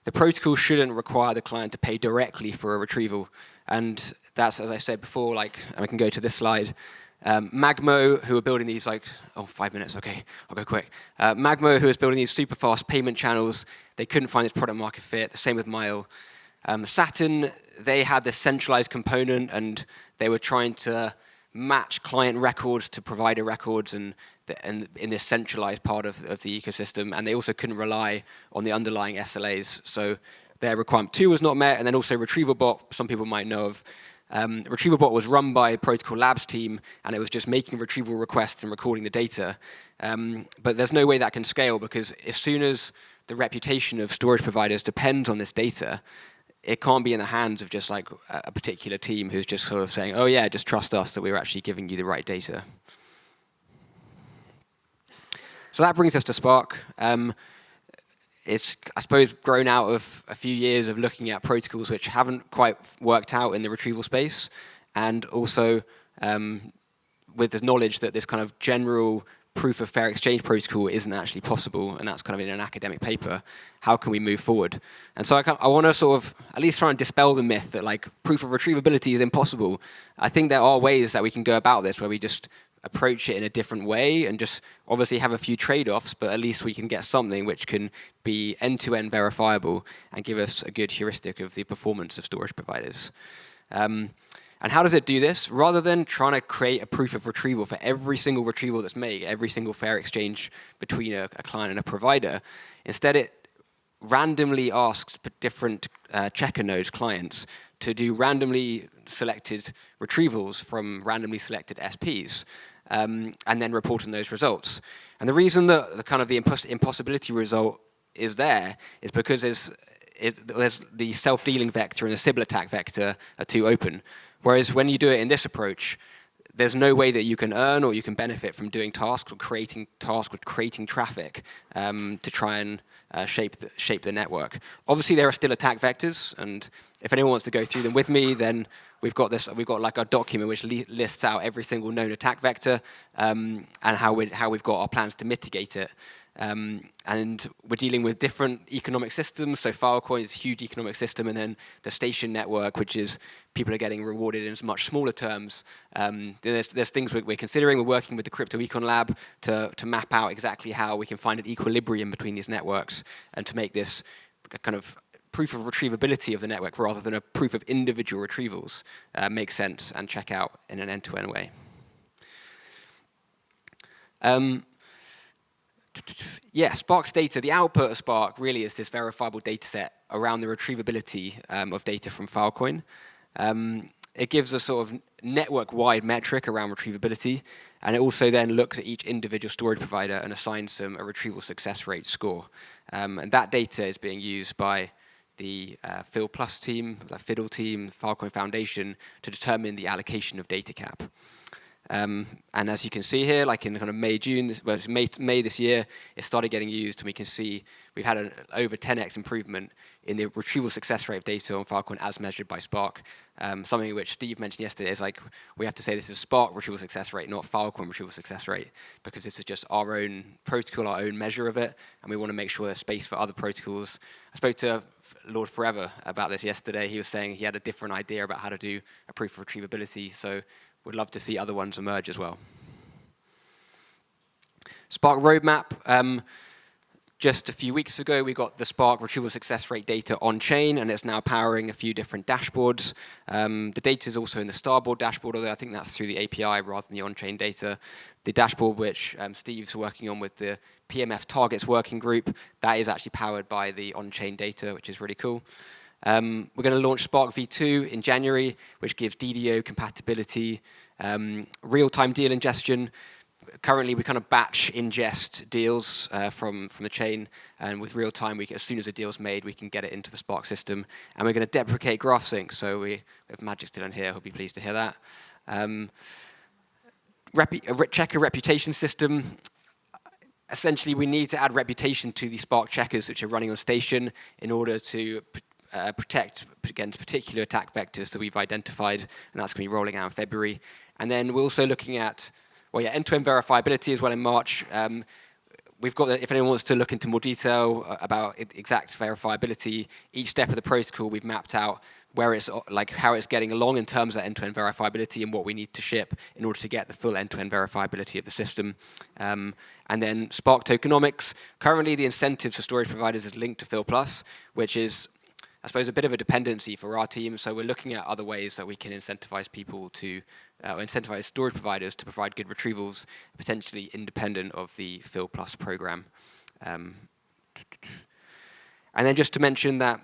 The protocol shouldn't require the client to pay directly for a retrieval. And that's, as I said before, like, and we can go to this slide. Magmo, who are building these, like, 5 minutes, okay, I'll go quick. Magmo, who is building these super fast payment channels, they couldn't find this product market fit. The same with Mile. Saturn, they had this centralized component, and they were trying to match client records to provider records and in this centralized part of the ecosystem, and they also couldn't rely on the underlying SLAs. So their requirement 2 was not met, and then also retrieval-bot, some people might know of. Retrieval-bot was run by Protocol Labs team, and it was just making retrieval requests and recording the data. But there's no way that can scale, because as soon as the reputation of storage providers depends on this data, it can't be in the hands of just like a particular team who's just sort of saying, oh yeah, just trust us that we're actually giving you the right data. So that brings us to Spark. It's, I suppose, grown out of a few years of looking at protocols which haven't quite worked out in the retrieval space, and also with the knowledge that this kind of general proof of fair exchange protocol isn't actually possible, and that's kind of in an academic paper. How can we move forward? And so I want to sort of at least try and dispel the myth that like proof of retrievability is impossible. I think there are ways that we can go about this where we just approach it in a different way and just obviously have a few trade-offs, but at least we can get something which can be end-to-end verifiable and give us a good heuristic of the performance of storage providers. And how does it do this? Rather than trying to create a proof of retrieval for every single retrieval that's made, every single fair exchange between a client and a provider, instead it randomly asks different checker nodes clients to do randomly selected retrievals from randomly selected SPs. And then report on those results. And the reason that the impossibility result is there is because there's the self-dealing vector and the Sybil attack vector are too open. Whereas when you do it in this approach, there's no way that you can earn or you can benefit from doing tasks or creating traffic to try and shape the network. Obviously, there are still attack vectors, and if anyone wants to go through them with me, then we've got like a document which lists out every single known attack vector and how we've got our plans to mitigate it. And we're dealing with different economic systems. So Filecoin is a huge economic system, and then the station network, which is people are getting rewarded in much smaller terms. There's things we're considering. We're working with the Crypto Econ Lab to map out exactly how we can find an equilibrium between these networks and to make this a kind of proof of retrievability of the network rather than a proof of individual retrievals make sense and check out in an end-to-end way. Yeah, Spark's data, the output of Spark really is this verifiable data set around the retrievability of data from Filecoin. It gives a sort of network-wide metric around retrievability, and it also then looks at each individual storage provider and assigns them a retrieval success rate score. And that data is being used by the Phil Plus team, the Fiddle team, the Filecoin Foundation to determine the allocation of data cap. And as you can see here, like in kind of May, June, well, it's May this year, it started getting used, and we can see we've had an over 10x improvement in the retrieval success rate of data on Filecoin as measured by Spark. Something which Steve mentioned yesterday is like, we have to say this is Spark retrieval success rate, not Filecoin retrieval success rate, because this is just our own protocol, our own measure of it, and we want to make sure there's space for other protocols. I spoke to Lord Forever about this yesterday. He was saying he had a different idea about how to do a proof of retrievability, so we'd love to see other ones emerge as well. Spark roadmap. Just a few weeks ago, we got the Spark retrieval success rate data on chain, and it's now powering a few different dashboards. The data is also in the Starboard dashboard, although I think that's through the API rather than the on-chain data. The dashboard which Steve's working on with the PMF targets working group, that is actually powered by the on-chain data, which is really cool. We're going to launch Spark v2 in January, which gives DDO compatibility, real-time deal ingestion. Currently, we kind of batch ingest deals from the chain, and with real time, as soon as a deal's made, we can get it into the Spark system. And we're going to deprecate graph sync, so we have Magic still in here. He'll be pleased to hear that. Checker reputation system. Essentially, we need to add reputation to the Spark checkers which are running on station in order to protect against particular attack vectors that we've identified, and that's going to be rolling out in February. And then we're also looking at end-to-end verifiability as well in March. We've got, if anyone wants to look into more detail about exact verifiability, each step of the protocol we've mapped out where it's like how it's getting along in terms of end-to-end verifiability and what we need to ship in order to get the full end-to-end verifiability of the system. And then Spark tokenomics. Currently, the incentives for storage providers is linked to Phil+, which is, I suppose, a bit of a dependency for our team. So we're looking at other ways that we can incentivize people to incentivize storage providers to provide good retrievals, potentially independent of the Phil+ program. And then just to mention that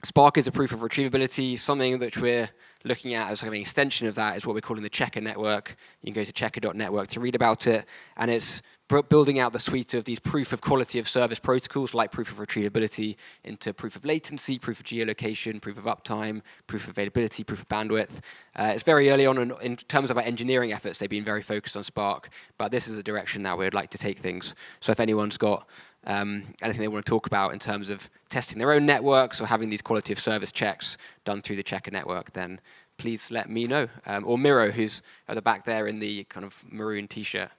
Spark is a proof of retrievability. Something that we're looking at as an extension of that is what we're calling the Checker network. You can go to checker.network to read about it. And it's building out the suite of these proof of quality of service protocols like proof of retrievability into proof of latency, proof of geolocation, proof of uptime, proof of availability, proof of bandwidth. It's very early on in terms of our engineering efforts. They've been very focused on Spark, but this is a direction that we'd like to take things. So if anyone's got anything they want to talk about in terms of testing their own networks or having these quality of service checks done through the Checker network, then please let me know. Or Miro, who's at the back there in the kind of maroon t-shirt.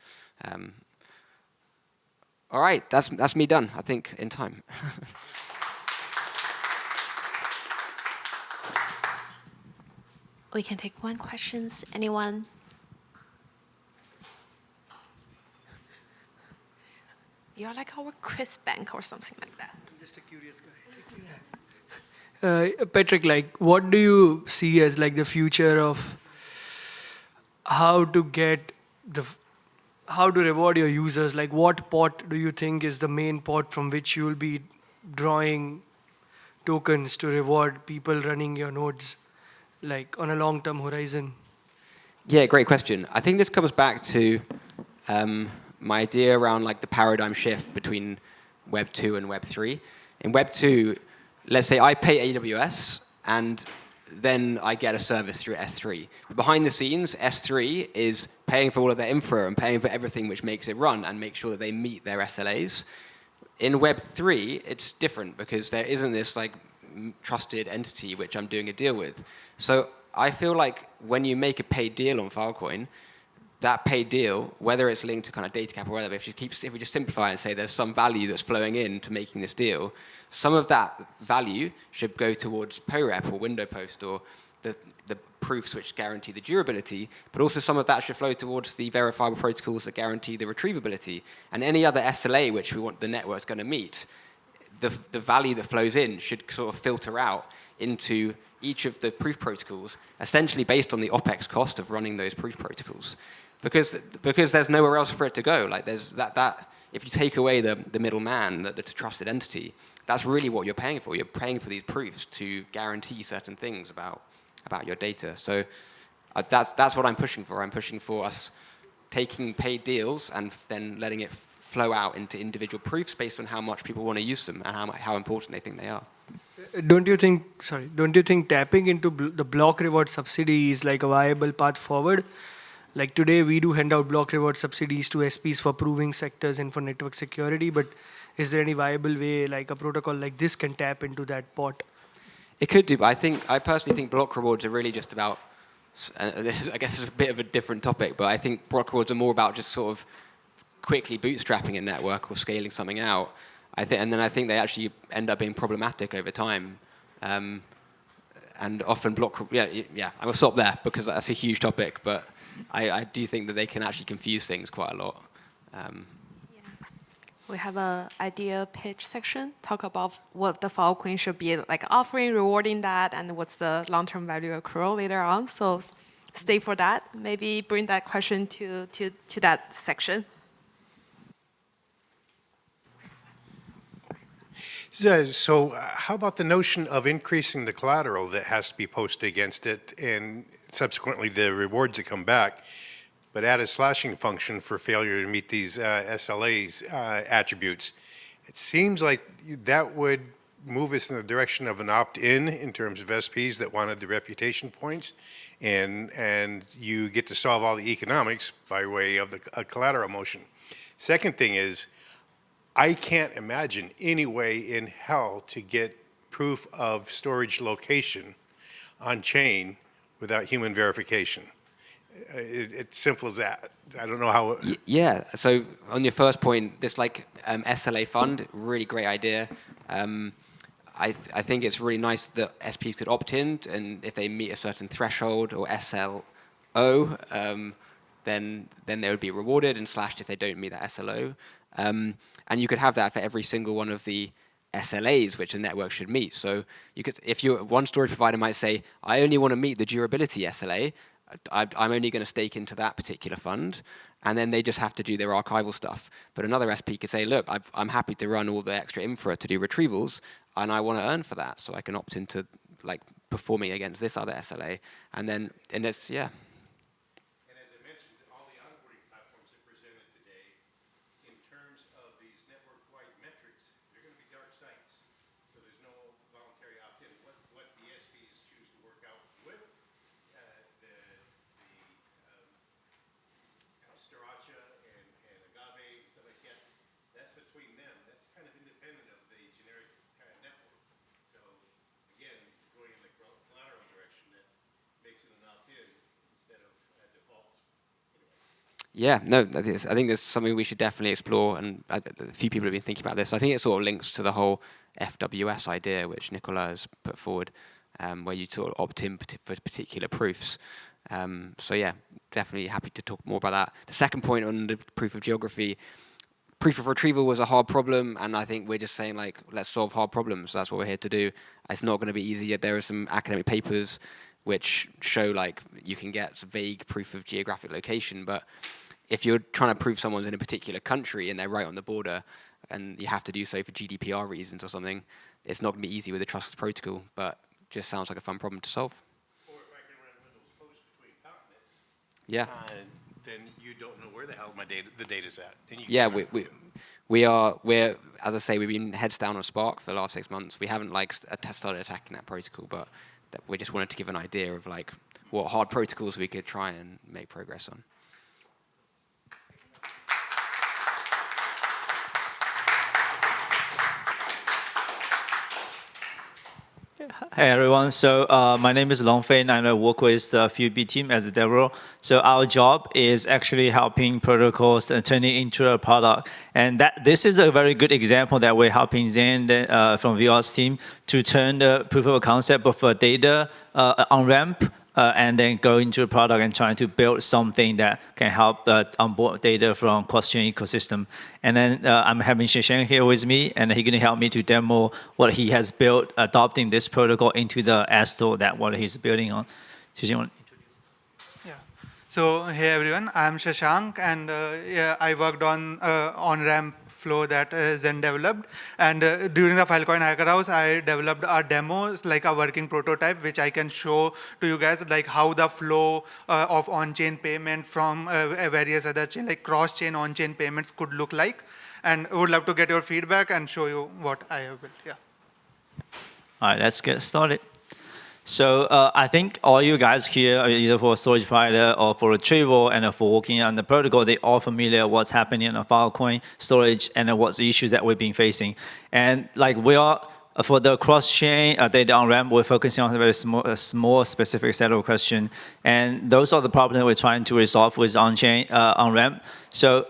All right, that's me done, I think, in time. We can take one questions. Anyone? You're like our quiz bank or something like that. I'm just a curious guy. Patrick, like, what do you see as like the future of how to reward your users? Like, what pot do you think is the main pot from which you will be drawing tokens to reward people running your nodes, like on a long-term horizon? Yeah, great question. I think this comes back to my idea around like the paradigm shift between Web 2 and Web 3. In Web 2, let's say I pay AWS and then I get a service through S3. But behind the scenes, S3 is paying for all of their infra and paying for everything which makes it run and make sure that they meet their SLAs. In Web 3, it's different because there isn't this like trusted entity which I'm doing a deal with. So I feel like when you make a paid deal on Filecoin, that paid deal, whether it's linked to kind of data cap or whatever, if we just simplify and say there's some value that's flowing in to making this deal, some of that value should go towards POREP or window post or the proofs which guarantee the durability, but also some of that should flow towards the verifiable protocols that guarantee the retrievability. And any other SLA which we want the network's going to meet, the value that flows in should sort of filter out into each of the proof protocols, essentially based on the OPEX cost of running those proof protocols. Because there's nowhere else for it to go. Like there's that if you take away the middleman, the trusted entity, that's really what you're paying for. You're paying for these proofs to guarantee certain things about your data. So that's what I'm pushing for. I'm pushing for us taking paid deals and then letting it flow out into individual proofs based on how much people want to use them and how important they think they are. Don't you think tapping into the block reward subsidy is like a viable path forward? Like today, we do hand out block reward subsidies to SPs for proving sectors and for network security, but is there any viable way like a protocol like this can tap into that pot? It could do, but I personally think block rewards are really just about, I guess it's a bit of a different topic, but I think block rewards are more about just sort of quickly bootstrapping a network or scaling something out. And then I think they actually end up being problematic over time. And often I will stop there because that's a huge topic, but I do think that they can actually confuse things quite a lot. We have an idea pitch section, talk about what the Filecoin should be like offering, rewarding that, and what's the long-term value accrual later on. So stay for that. Maybe bring that question to that section. So how about the notion of increasing the collateral that has to be posted against it and subsequently the rewards that come back, but add a slashing function for failure to meet these SLA's attributes? It seems like that would move us in the direction of an opt-in terms of SPs that wanted the reputation points, and you get to solve all the economics by way of the collateral motion. Second thing is, I can't imagine any way in hell to get proof of storage location on chain without human verification. It's simple as that. I don't know how. Yeah. So on your first point, this SLA fund, really great idea. I think it's really nice that SPs could opt in, and if they meet a certain threshold or SLO, then they would be rewarded and slashed if they don't meet that SLO. And you could have that for every single one of the SLAs which a network should meet. So you could, if you're one storage provider might say, I only want to meet the durability SLA, I'm only going to stake into that particular fund, and then they just have to do their archival stuff. But another SP could say, look, I'm happy to run all the extra infra to do retrievals, and I want to earn for that, so I can opt into performing against this other SLA, and it's yeah. Yeah, no, I think there's something we should definitely explore, and a few people have been thinking about this. I think it sort of links to the whole FWS idea, which Nicola has put forward, where you sort of opt in for particular proofs. So yeah, definitely happy to talk more about that. The second point on the proof of geography, proof of retrieval was a hard problem, and I think we're just saying let's solve hard problems. That's what we're here to do. It's not going to be easy yet. There are some academic papers which show you can get vague proof of geographic location, but if you're trying to prove someone's in a particular country and they're right on the border, and you have to do so for GDPR reasons or something, it's not going to be easy with a trustless protocol, but just sounds like a fun problem to solve. Or if I can run Windows Post between continents, yeah, then you don't know where the hell the data's at. Yeah, we're as I say, we've been heads down on Spark for the last 6 months. We haven't started attacking that protocol, but we just wanted to give an idea of what hard protocols we could try and make progress on. Hey everyone, so my name is Long Fei and I work with the FuB team as a developer. So our job is actually helping protocols and turning into a product. And this is a very good example that we're helping Zen from VR's team to turn the proof of concept of data on ramp and then go into a product and trying to build something that can help onboard data from cross-chain ecosystem. And then I'm having Shashank here with me, and he's going to help me to demo what he has built, adopting this protocol into the Astro that what he's building on. Shashank, want to introduce? Yeah. So hey everyone, I'm Shashank, and yeah, I worked on on-ramp flow that Zen developed. And during the Filecoin Hacker House, I developed a demo, a working prototype, which I can show to you guys, how the flow of on-chain payment from various other chain, cross-chain on-chain payments could look like. And I would love to get your feedback and show you what I have built. Yeah. All right, let's get started. So I think all you guys here, either for storage provider or for retrieval and for working on the protocol, they all familiar what's happening on Filecoin storage and what's the issues that we've been facing. And like we are, for the cross-chain data on-ramp, we're focusing on a very small specific set of questions. And those are the problems we're trying to resolve with on-chain on-ramp. So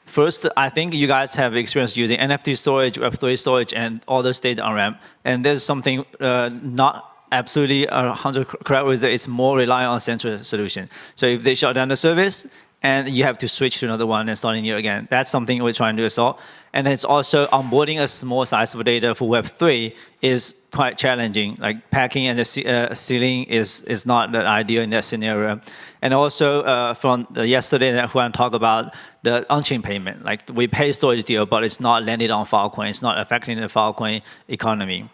first, I think you guys have experience using NFT storage, Web3 storage, and all those data on-ramp. And there's something not absolutely 100 correct with it. It's more reliant on central solution. So if they shut down the service, and you have to switch to another one and start in here again. That's something we're trying to resolve. And it's also onboarding a small size of data for Web3 is quite challenging. Like packing and the sealing is not the ideal in that scenario. And also from yesterday, when I talked about the on-chain payment, like we pay storage deal, but it's not landed on Filecoin. It's not affecting the Filecoin economy.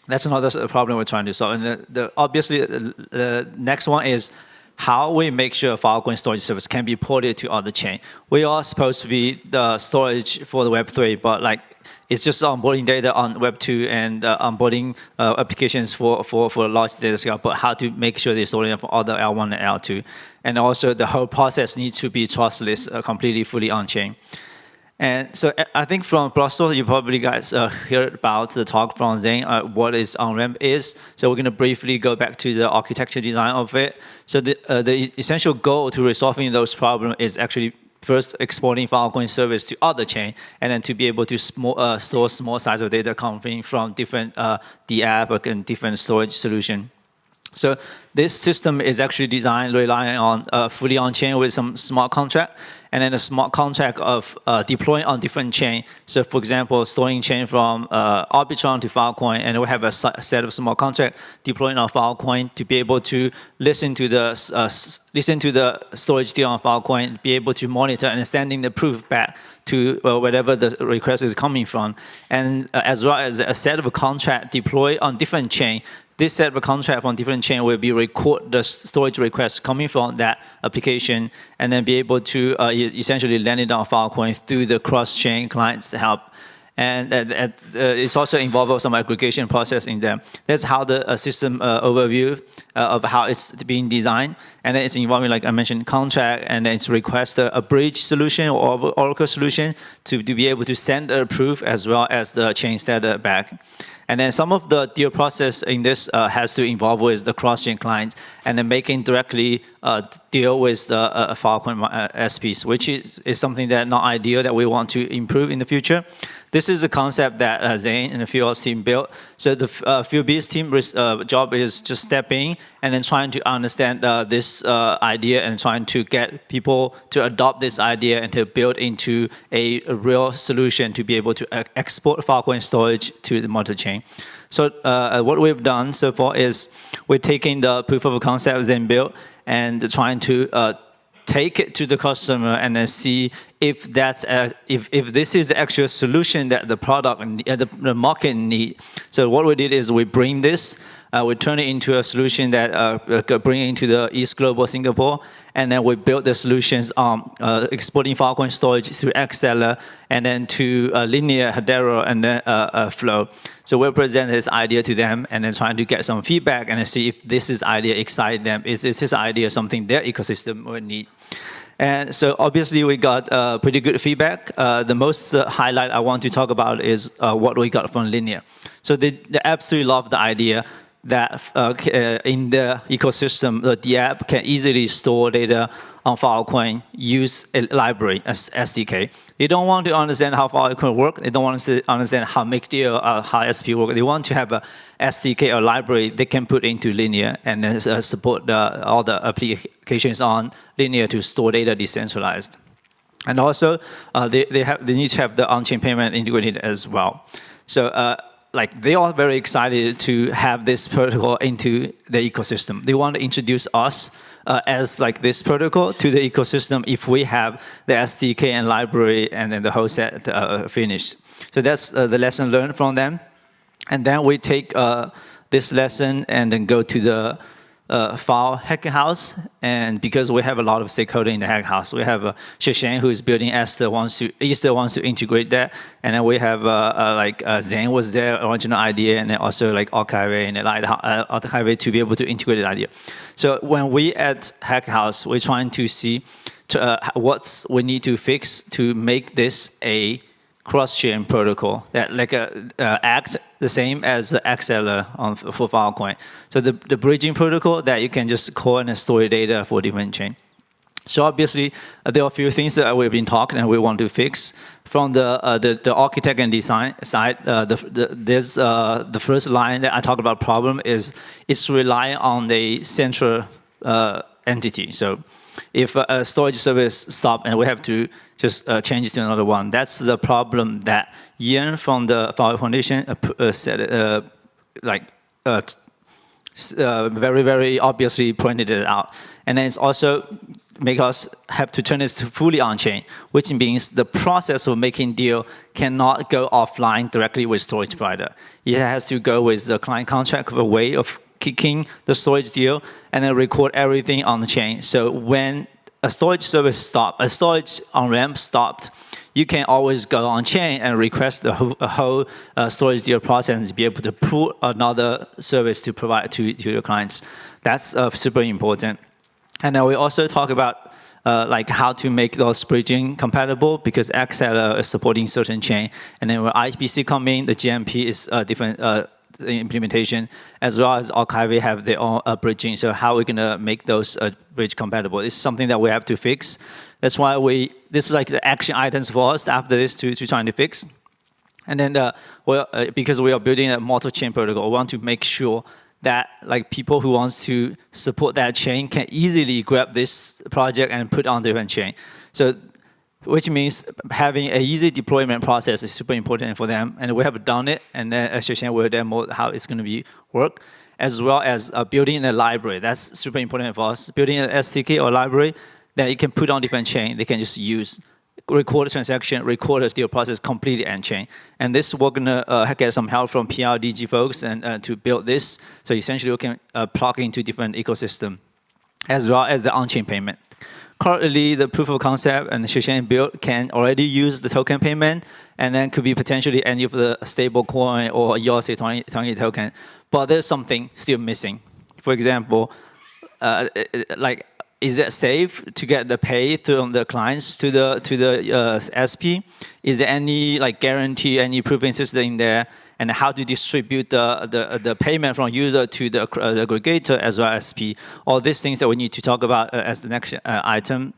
That's another problem we're trying to solve. And obviously, the next one is how we make sure Filecoin storage service can be ported to other chain. We are supposed to be the storage for the Web3, but like it's just onboarding data on Web2 and onboarding applications for large data scale, but how to make sure they're storing for other L1 and L2. And also the whole process needs to be trustless, completely fully on-chain. And so I think from Brussels, you probably guys heard about the talk from Zane, what is on-ramp is. So we're going to briefly go back to the architecture design of it. So the essential goal to resolving those problems is actually first exporting Filecoin service to other chain, and then to be able to store small size of data coming from different DApp and different storage solution. So this system is actually designed relying on fully on-chain with some smart contract, and then a smart contract of deploying on different chain. So for example, storing chain from Arbitron to Filecoin, and we have a set of smart contract deploying on Filecoin to be able to listen to the storage deal on Filecoin, be able to monitor and sending the proof back to wherever the request is coming from, and as well as a set of a contract deployed on different chain. This set of a contract from different chain will be record the storage requests coming from that application, and then be able to essentially land it on Filecoin through the cross-chain clients to help. And it's also involved some aggregation process in there. That's how the system overview of how it's being designed. And then it's involving, like I mentioned, contract, and then it's request a bridge solution or Oracle solution to be able to send a proof as well as the chain status back. And then some of the deal process in this has to involve with the cross-chain clients, and then making directly deal with the Filecoin SPs, which is something that not ideal that we want to improve in the future. This is a concept that Zane and the Fields team built. So the FieldB's team job is just stepping and then trying to understand this idea and trying to get people to adopt this idea and to build into a real solution to be able to export Filecoin storage to the multi-chain. So what we've done so far is we're taking the proof of concept Zane built and trying to take it to the customer and then see if that's if this is the actual solution that the product and the market need. So what we did is we bring this, we turn it into a solution that bring it into the East Global Singapore, and then we built the solutions on exporting Filecoin storage through Xseller and then to Linear, Hedera, and then Flow. So we'll present this idea to them and then trying to get some feedback and see if this idea excites them. Is this idea something their ecosystem would need? And so obviously we got pretty good feedback. The most highlight I want to talk about is what we got from Linear. So they absolutely love the idea that in the ecosystem, the app can easily store data on Filecoin, use a library as SDK. They don't want to understand how Filecoin works. They don't want to understand how make deal, how SP work. They want to have a SDK or library they can put into Linear and then support all the applications on Linear to store data decentralized. And also, they need to have the on-chain payment integrated as well. So like they are very excited to have this protocol into the ecosystem. They want to introduce us as like this protocol to the ecosystem if we have the SDK and library and then the whole set finished. So that's the lesson learned from them. And then we take this lesson and then go to the file hacking house, and because we have a lot of stakeholders in the hack house, we have Shashank who is building Easter wants to integrate that, and then we have Zen was their original idea, and then also like Archive and Archive to be able to integrate the idea. So when we at hack house, we're trying to see what we need to fix to make this a cross-chain protocol that act the same as the XLR for Filecoin. So the bridging protocol that you can just call and store data for different chain. So obviously there are a few things that we've been talking and we want to fix. From the architect and design side, the first line that I talk about problem is it's relying on the central entity. So if a storage service stops and we have to just change to another one, that's the problem that Ian from the File Foundation said, very, very obviously pointed it out. And then it's also make us have to turn this to fully on-chain, which means the process of making deal cannot go offline directly with storage provider. It has to go with the client contract of a way of kicking the storage deal and then record everything on the chain. So when a storage service stopped, a storage on-ramp stopped, you can always go on chain and request the whole storage deal process and be able to pull another service to provide to your clients. That's super important. And then we also talk about how to make those bridging compatible, because XLR is supporting certain chain. And then when IPC come in, the GMP is different implementation, as well as Archive have their own bridging. So how are we going to make those bridge compatible? It's something that we have to fix. That's why this is like the action items for us after this to trying to fix. And then because we are building a multi-chain protocol, we want to make sure that people who wants to support that chain can easily grab this project and put on different chain. So, which means having an easy deployment process is super important for them. And we have done it, and then Shashank will demo how it's going to work, as well as building a library. That's super important for us. Building an SDK or library that you can put on different chain. They can just use, record a transaction, record a deal process completely on-chain. And this we're going to get some help from PRDG folks and to build this. So essentially we can plug into different ecosystem, as well as the on-chain payment. Currently, the proof of concept and Shashank build can already use the token payment, and then could be potentially any of the stable coin or ERC20 token. But there's something still missing. For example, is it safe to get the pay from the clients to the SP? Is there any guarantee, any proofing system in there? And how to distribute the payment from user to the aggregator as well as SP? All these things that we need to talk about as the next item.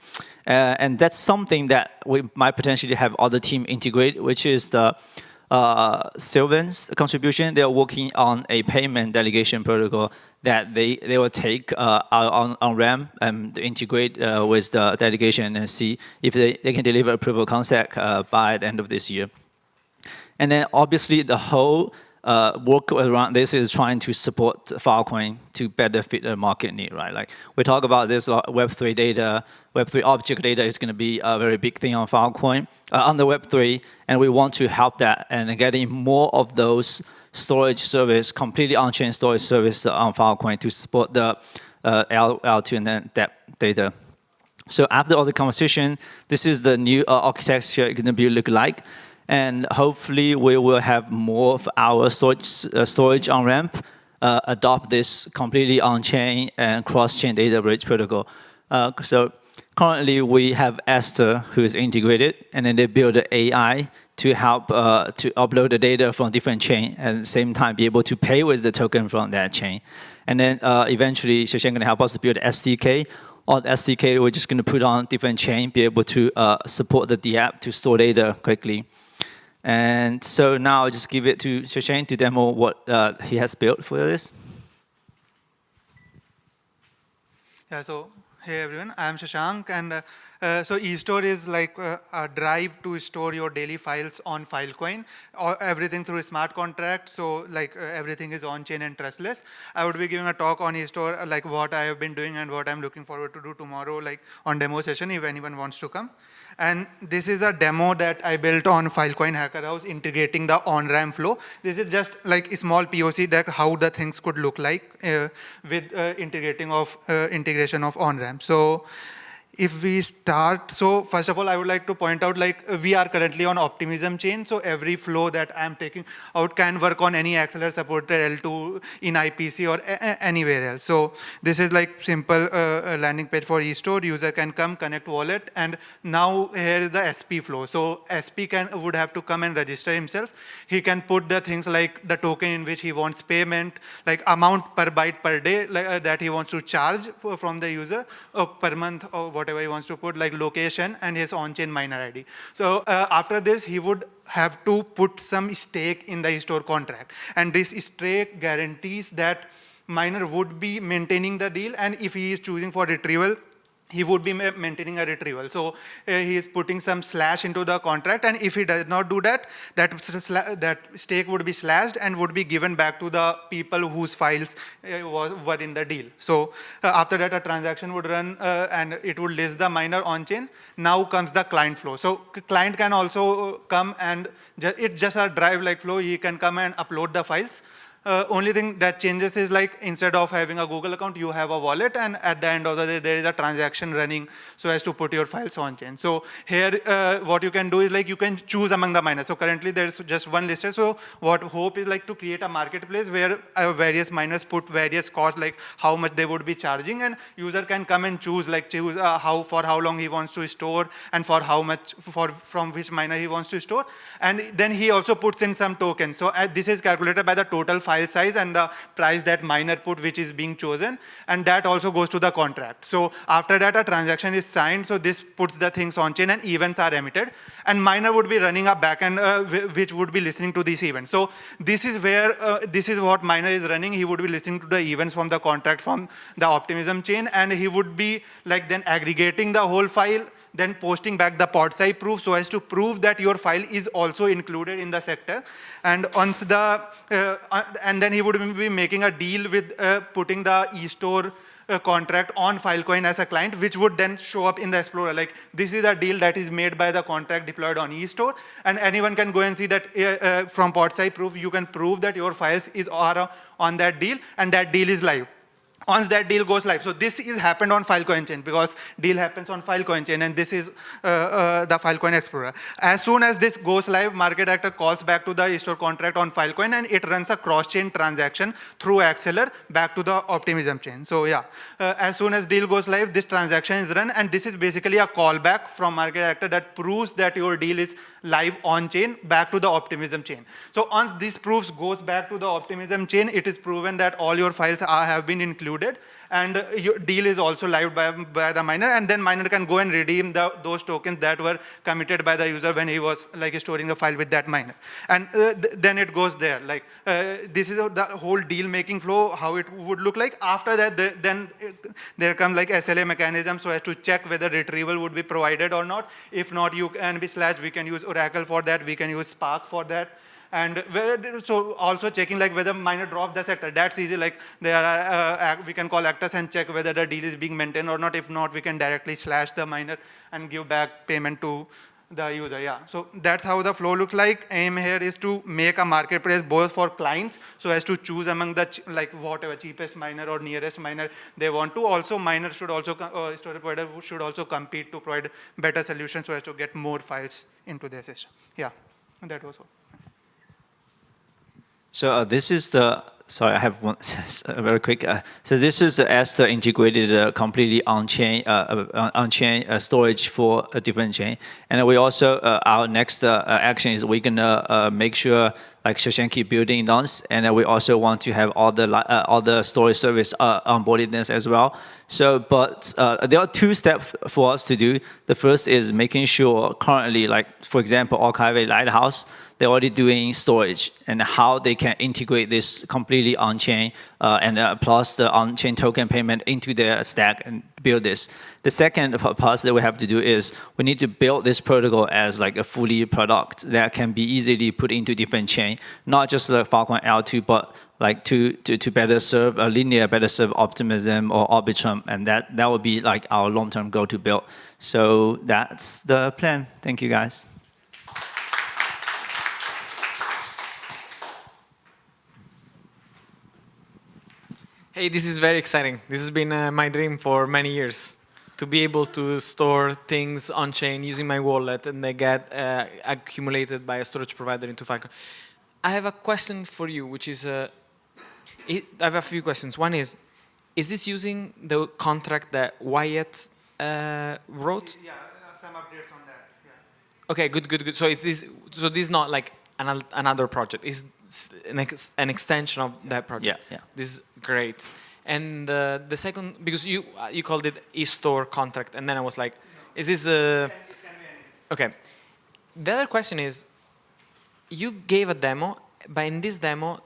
And that's something that we might potentially have other team integrate, which is the Sylvan's contribution. They are working on a payment delegation protocol that they will take on RAM and integrate with the delegation and see if they can deliver a proof of concept by the end of this year. And then obviously the whole work around this is trying to support Filecoin to better fit the market need, right? We talk about this Web3 data, Web3 object data is going to be a very big thing on Filecoin, on the Web3, and we want to help that and getting more of those storage service, completely on-chain storage service on Filecoin to support the L2 and then that data. So after all the conversation, this is the new architecture going to be look like. And hopefully we will have more of our storage on-ramp adopt this completely on-chain and cross-chain data bridge protocol. So currently we have Esther who is integrated, and then they build an AI to help to upload the data from different chain and at the same time be able to pay with the token from that chain. And then eventually Shashank going to help us to build SDK. On SDK, we're just going to put on different chain, be able to support the DApp to store data quickly. And so now I'll just give it to Shashank to demo what he has built for this. Yeah, so hey everyone, I'm Shashank, and so eStore is like a drive to store your daily files on Filecoin, or everything through a smart contract, so everything is on-chain and trustless. I would be giving a talk on eStore, what I have been doing and what I'm looking forward to do tomorrow, on demo session if anyone wants to come. And this is a demo that I built on Filecoin Hacker House, integrating the on-ramp flow. This is just like a small POC that how the things could look like with integration of on-ramp. So if we start, so first of all, I would like to point out, like, we are currently on optimism chain. So every flow that I'm taking out can work on any accelerator supported L2 in IPC or anywhere else. So this is like simple landing page for eStore. User can come, connect wallet, and now here is the SP flow. So SP would have to come and register himself. He can put the things like the token in which he wants payment, like amount per byte per day that he wants to charge from the user, per month, or whatever he wants to put, like location and his on-chain miner ID. So after this, he would have to put some stake in the eStore contract. And this stake guarantees that miner would be maintaining the deal, and if he is choosing for retrieval, he would be maintaining a retrieval. So he is putting some slash into the contract, and if he does not do that, that stake would be slashed and would be given back to the people whose files were in the deal. So after that, a transaction would run and it would list the miner on chain. Now comes the client flow. So client can also come and it's just a drive-like flow. He can come and upload the files. Only thing that changes is, like, instead of having a Google account, you have a wallet, and at the end of the day, there is a transaction running so as to put your files on chain. So here, what you can do is, like, you can choose among the miners. So currently there's just one listed. So what hope is, like, to create a marketplace where various miners put various costs, like how much they would be charging, and user can come and choose, like, for how long he wants to store and for how much, from which miner he wants to store. And then he also puts in some tokens. So this is calculated by the total file size and the price that miner put, which is being chosen, and that also goes to the contract. So after that, a transaction is signed, so this puts the things on chain and events are emitted, and miner would be running a backend which would be listening to these events. So this is where, this is what miner is running. He would be listening to the events from the contract from the optimism chain, and he would be, like, then aggregating the whole file, then posting back the pod size proof so as to prove that your file is also included in the sector. And once and then he would be making a deal with putting the eStore contract on Filecoin as a client, which would then show up in the Explorer. Like, this is a deal that is made by the contract deployed on eStore, and anyone can go and see that from pod size proof, you can prove that your files are on that deal, and that deal is live. Once that deal goes live, so this is happened on Filecoin chain because deal happens on Filecoin chain, and this is the Filecoin Explorer. As soon as this goes live, market actor calls back to the eStore contract on Filecoin, and it runs a cross-chain transaction through Acceler back to the optimism chain. So yeah, as soon as deal goes live, this transaction is run, and this is basically a callback from market actor that proves that your deal is live on chain back to the optimism chain. So once this proofs goes back to the optimism chain, it is proven that all your files have been included, and your deal is also live by the miner, and then miner can go and redeem those tokens that were committed by the user when he was, like, storing the file with that miner. And then it goes there. Like, this is the whole deal making flow, how it would look like. After that, then there comes, like, SLA mechanism so as to check whether retrieval would be provided or not. If not, you can be slashed. We can use Oracle for that. We can use Spark for that. And so also checking, like, whether miner dropped the sector. That's easy. Like, there are we can call actors and check whether the deal is being maintained or not. If not, we can directly slash the miner and give back payment to the user. Yeah. So that's how the flow looks like. Aim here is to make a marketplace both for clients, so as to choose among the like whatever cheapest miner or nearest miner they want to. Also, miner should also storage provider should also compete to provide better solutions so as to get more files into their system. Yeah. And that was all. So this is the, sorry, I have one very quick. So this is the Aster integrated completely on-chain storage for a different chain. And we also, our next action is we're gonna make sure, like Shashank keep building those, and we also want to have all the storage service onboardedness as well. So, but there are two steps for us to do. The first is making sure currently, like for example, Archive Lighthouse, they're already doing storage and how they can integrate this completely on-chain and plus the on-chain token payment into their stack and build this. The second part that we have to do is we need to build this protocol as like a fully product that can be easily put into different chain, not just the Filecoin L2, but like to better serve Linear, better serve Optimism or Arbitrum, and that would be like our long-term goal to build. So that's the plan. Thank you, guys. Hey, this is very exciting. This has been my dream for many years, to be able to store things on-chain using my wallet and they get accumulated by a storage provider into Filecoin. I have a question for you, which is, I have a few questions. One is this using the contract that Wyatt wrote? Yeah, some updates on that. Yeah. Okay, good. So this is not like another project. It's an extension of that project. Yeah. This is great. And the second, because you called it e-store contract, and then I was like, is this a... Okay. The other question is, you gave a demo, but in this demo,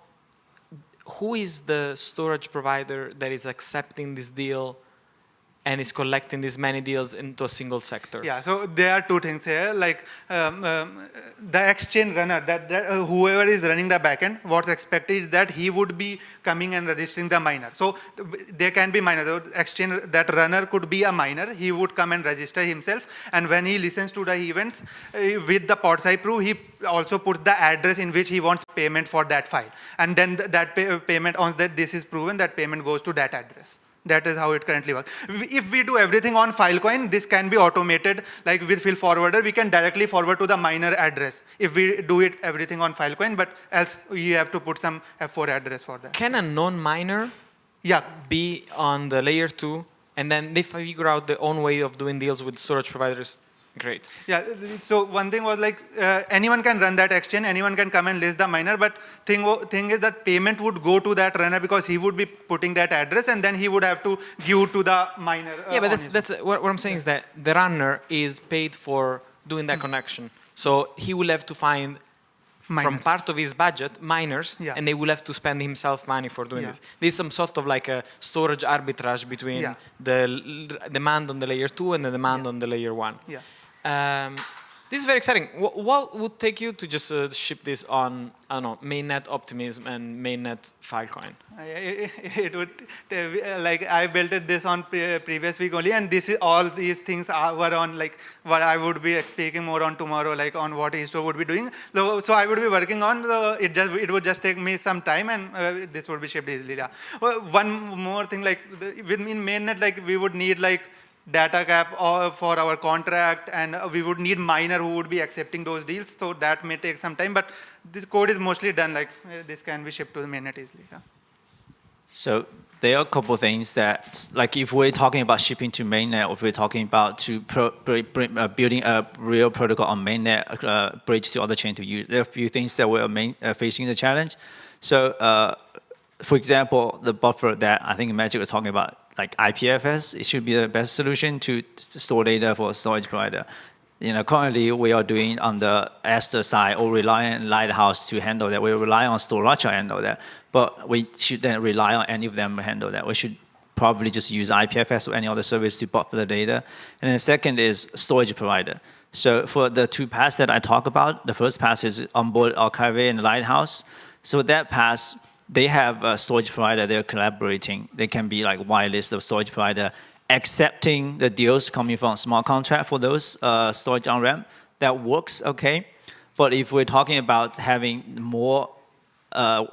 who is the storage provider that is accepting this deal and is collecting these many deals into a single sector? Yeah, so there are two things here, like the exchange runner, that whoever is running the backend, what's expected is that he would be coming and registering the miner. So there can be miners. So exchange, that runner could be a miner. He would come and register himself, and when he listens to the events with the PodSci proof, he also puts the address in which he wants payment for that file. And then that payment, once that this is proven, that payment goes to that address. That is how it currently works. If we do everything on Filecoin, this can be automated. Like with Fill Forwarder, we can directly forward to the miner address if we do it everything on Filecoin, but else you have to put some F4 address for that. Can a non-miner be on the layer 2 and then they figure out their own way of doing deals with storage providers? Great. Yeah, so one thing was like anyone can run that exchange, anyone can come and list the miner, but thing is that payment would go to that runner because he would be putting that address and then he would have to give to the miner. Yeah, but that's what I'm saying is that the runner is paid for doing that connection. So he will have to find from part of his budget miners, and they will have to spend himself money for doing this. This is some sort of like a storage arbitrage between the demand on the layer 2 and the demand on the layer 1. Yeah. This is very exciting. What would take you to just ship this on, I don't know, mainnet Optimism and mainnet Filecoin? It would, like I built this on previous week only, and this is all these things were on like what I would be speaking more on tomorrow, like on what eStore would be doing. So I would be working on it would just take me some time, and this would be shipped easily. Yeah. One more thing, like in mainnet, like we would need like data cap for our contract, and we would need miner who would be accepting those deals. So that may take some time, but this code is mostly done. Like this can be shipped to the mainnet easily. Yeah. So there are a couple of things that, like if we're talking about shipping to mainnet, or if we're talking about building a real protocol on mainnet, bridge to other chain to use, there are a few things that we're facing the challenge. So for example, the buffer that I think Magic was talking about, like IPFS, it should be the best solution to store data for a storage provider. Currently we are doing on the Aster side or rely on Lighthouse to handle that. We rely on Storage to handle that, but we shouldn't rely on any of them to handle that. We should probably just use IPFS or any other service to buffer the data. And then the second is storage provider. So for the two paths that I talk about, the first path is onboard Archive and Lighthouse. So that path, they have a storage provider, they're collaborating. They can be like whitelist of storage provider, accepting the deals coming from smart contract for those storage on-ramp. That works okay. But if we're talking about having more or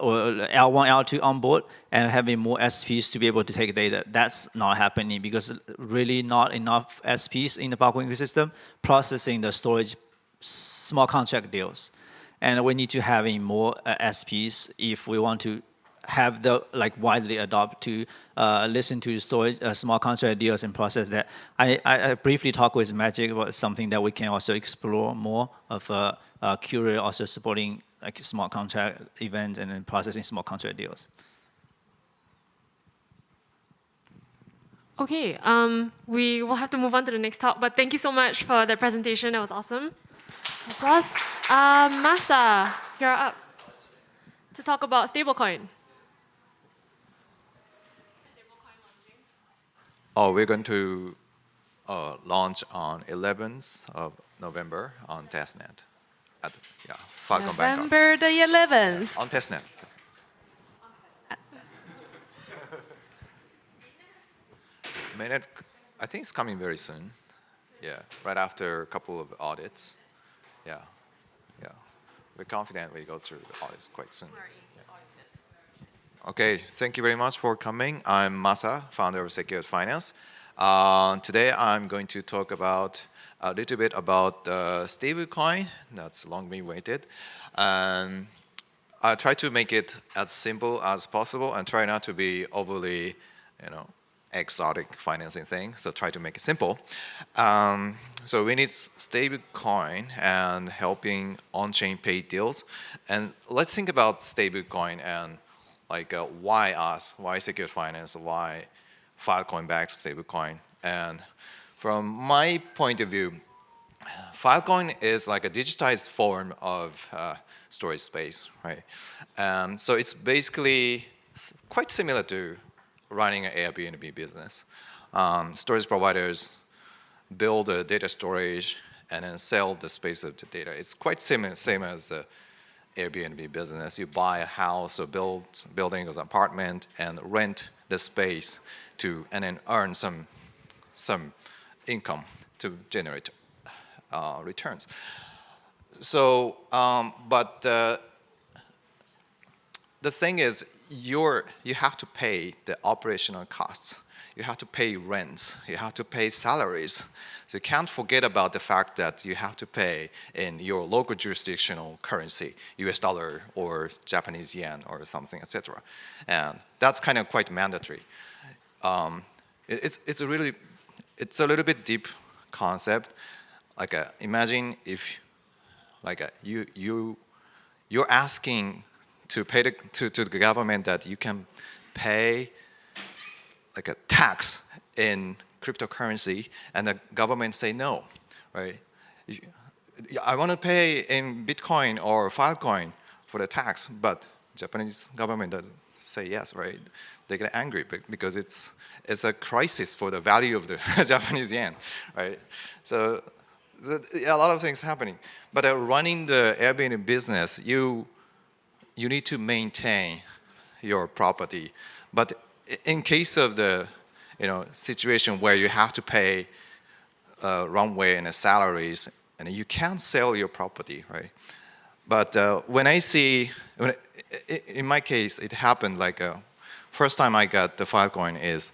L1, L2 on board and having more SPs to be able to take data, that's not happening because really not enough SPs in the Filecoin ecosystem processing the storage smart contract deals. And we need to having more SPs if we want to have the widely adopt to listen to storage smart contract deals and process that. I briefly talked with Magic about something that we can also explore more of Courier also supporting like smart contract events and then processing smart contract deals. Okay, we will have to move on to the next talk, but thank you so much for the presentation. That was awesome. Applause. Masa, you're up to talk about stablecoin. Oh, we're going to launch on 11th of November on testnet. At Filecoin Bangkok. November the 11th. On testnet. Mainnet, I think it's coming very soon. Yeah, right after a couple of audits. Yeah, yeah. We're confident we go through the audits quite soon. Okay, thank you very much for coming. I'm Masa, founder of Secured Finance. Today I'm going to talk about a little bit about stablecoin. That's long been waited. I try to make it as simple as possible and try not to be overly, exotic financing thing. So try to make it simple. So we need stablecoin and helping on-chain paid deals. And let's think about stablecoin and why us, why Secured Finance, why Filecoin backed stablecoin. And from my point of view, Filecoin is like a digitized form of storage space, right? So it's basically quite similar to running an Airbnb business. Storage providers build a data storage and then sell the space of the data. It's quite same as the Airbnb business. You buy a house or building as an apartment and rent the space and then earn some income to generate returns. So, but the thing is, you have to pay the operational costs. You have to pay rents. You have to pay salaries. So you can't forget about the fact that you have to pay in your local jurisdictional currency, US dollar or Japanese yen or something, etc. And that's kind of quite mandatory. It's a little bit deep concept. Imagine if you're asking to pay to the government that you can pay a tax in cryptocurrency, and the government say no, right? I want to pay in Bitcoin or Filecoin for the tax, but Japanese government doesn't say yes, right? They get angry because it's a crisis for the value of the Japanese yen, right? So a lot of things happening. But running the Airbnb business, you need to maintain your property. But in case of the situation where you have to pay runway and salaries, and you can't sell your property, right? But in my case, it happened first time I got the Filecoin is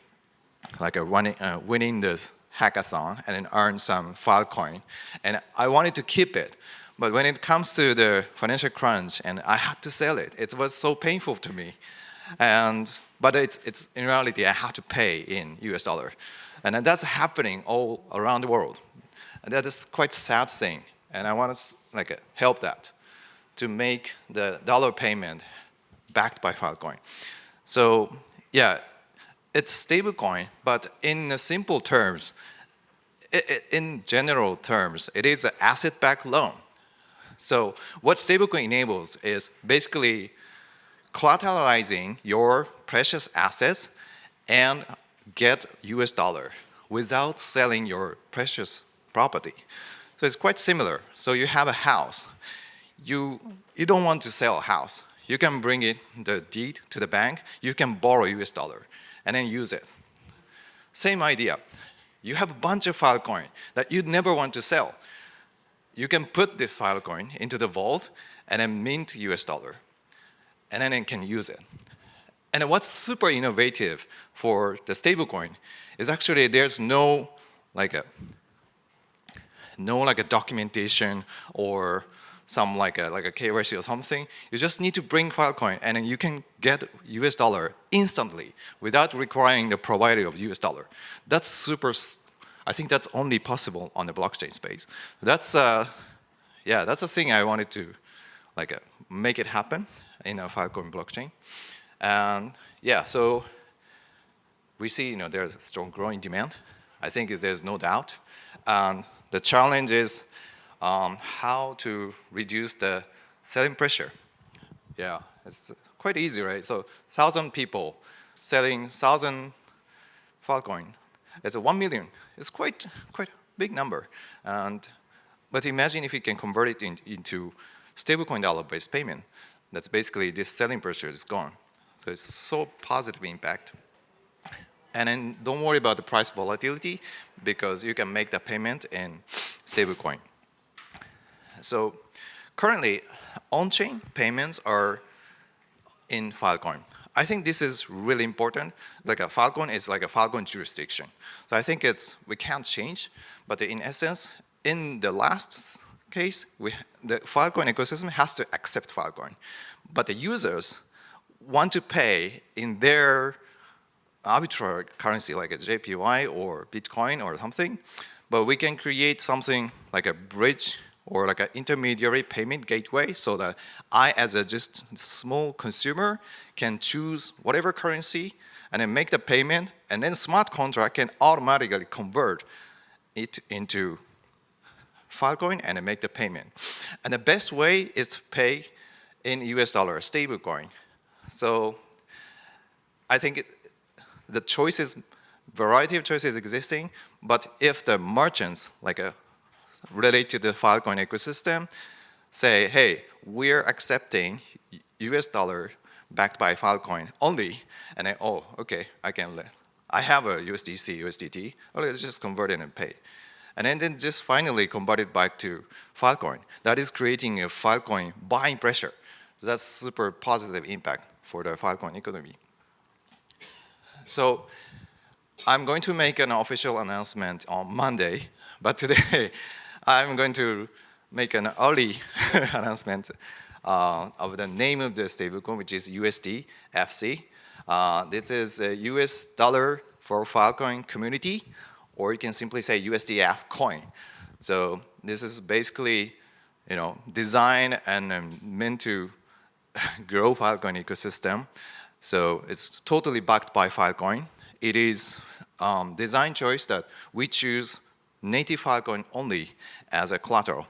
winning this hackathon and then earn some Filecoin, and I wanted to keep it. But when it comes to the financial crunch and I had to sell it, it was so painful to me. But it's in reality I have to pay in US dollar. And that's happening all around the world. And that is quite sad thing. And I want to help that to make the dollar payment backed by Filecoin. So yeah, it's stablecoin, but in the simple terms, in general terms, it is an asset-backed loan. So what stablecoin enables is basically collateralizing your precious assets and get US dollar without selling your precious property. So it's quite similar. So you have a house. You don't want to sell a house. You can bring the deed to the bank. You can borrow US dollar and then use it. Same idea. You have a bunch of Filecoin that you'd never want to sell. You can put the Filecoin into the vault and then mint US dollar. And then it can use it. And what's super innovative for the stablecoin is actually there's no documentation or some like a KYC or something. You just need to bring Filecoin and then you can get US dollar instantly without requiring the provider of US dollar. That's super. I think that's only possible on the blockchain space. That's that's a thing I wanted to make it happen in a Filecoin blockchain. And so we see there's a strong growing demand. I think there's no doubt. The challenge is how to reduce the selling pressure. Yeah, it's quite easy, right? So 1,000 people selling 1,000 Filecoin. It's a 1 million. It's quite big number. But imagine if you can convert it into stablecoin dollar-based payment. That's basically this selling pressure is gone. So it's so positive impact. And then don't worry about the price volatility because you can make the payment in stablecoin. So currently, on-chain payments are in Filecoin. I think this is really important. Like a Filecoin is like a Filecoin jurisdiction. So I think we can't change, but in essence, in the last case, the Filecoin ecosystem has to accept Filecoin. But the users want to pay in their arbitrary currency like a JPY or Bitcoin or something, but we can create something like a bridge or like an intermediary payment gateway so that I, as a just small consumer, can choose whatever currency and then make the payment, and then smart contract can automatically convert it into Filecoin and then make the payment. And the best way is to pay in US dollar, stablecoin. So I think the choices, variety of choices existing, but if the merchants relate to the Filecoin ecosystem, say, hey, we're accepting US dollar backed by Filecoin only, and then, oh, okay, I have a USDC, USDT, okay, let's just convert it and pay. And then just finally convert it back to Filecoin. That is creating a Filecoin buying pressure. So that's super positive impact for the Filecoin economy. So I'm going to make an official announcement on Monday, but today I'm going to make an early announcement of the name of the stablecoin, which is USDFC. This is a US dollar for Filecoin community, or you can simply say USDF coin. So this is basically, designed and meant to grow Filecoin ecosystem. So it's totally backed by Filecoin. It is design choice that we choose native Filecoin only as a collateral.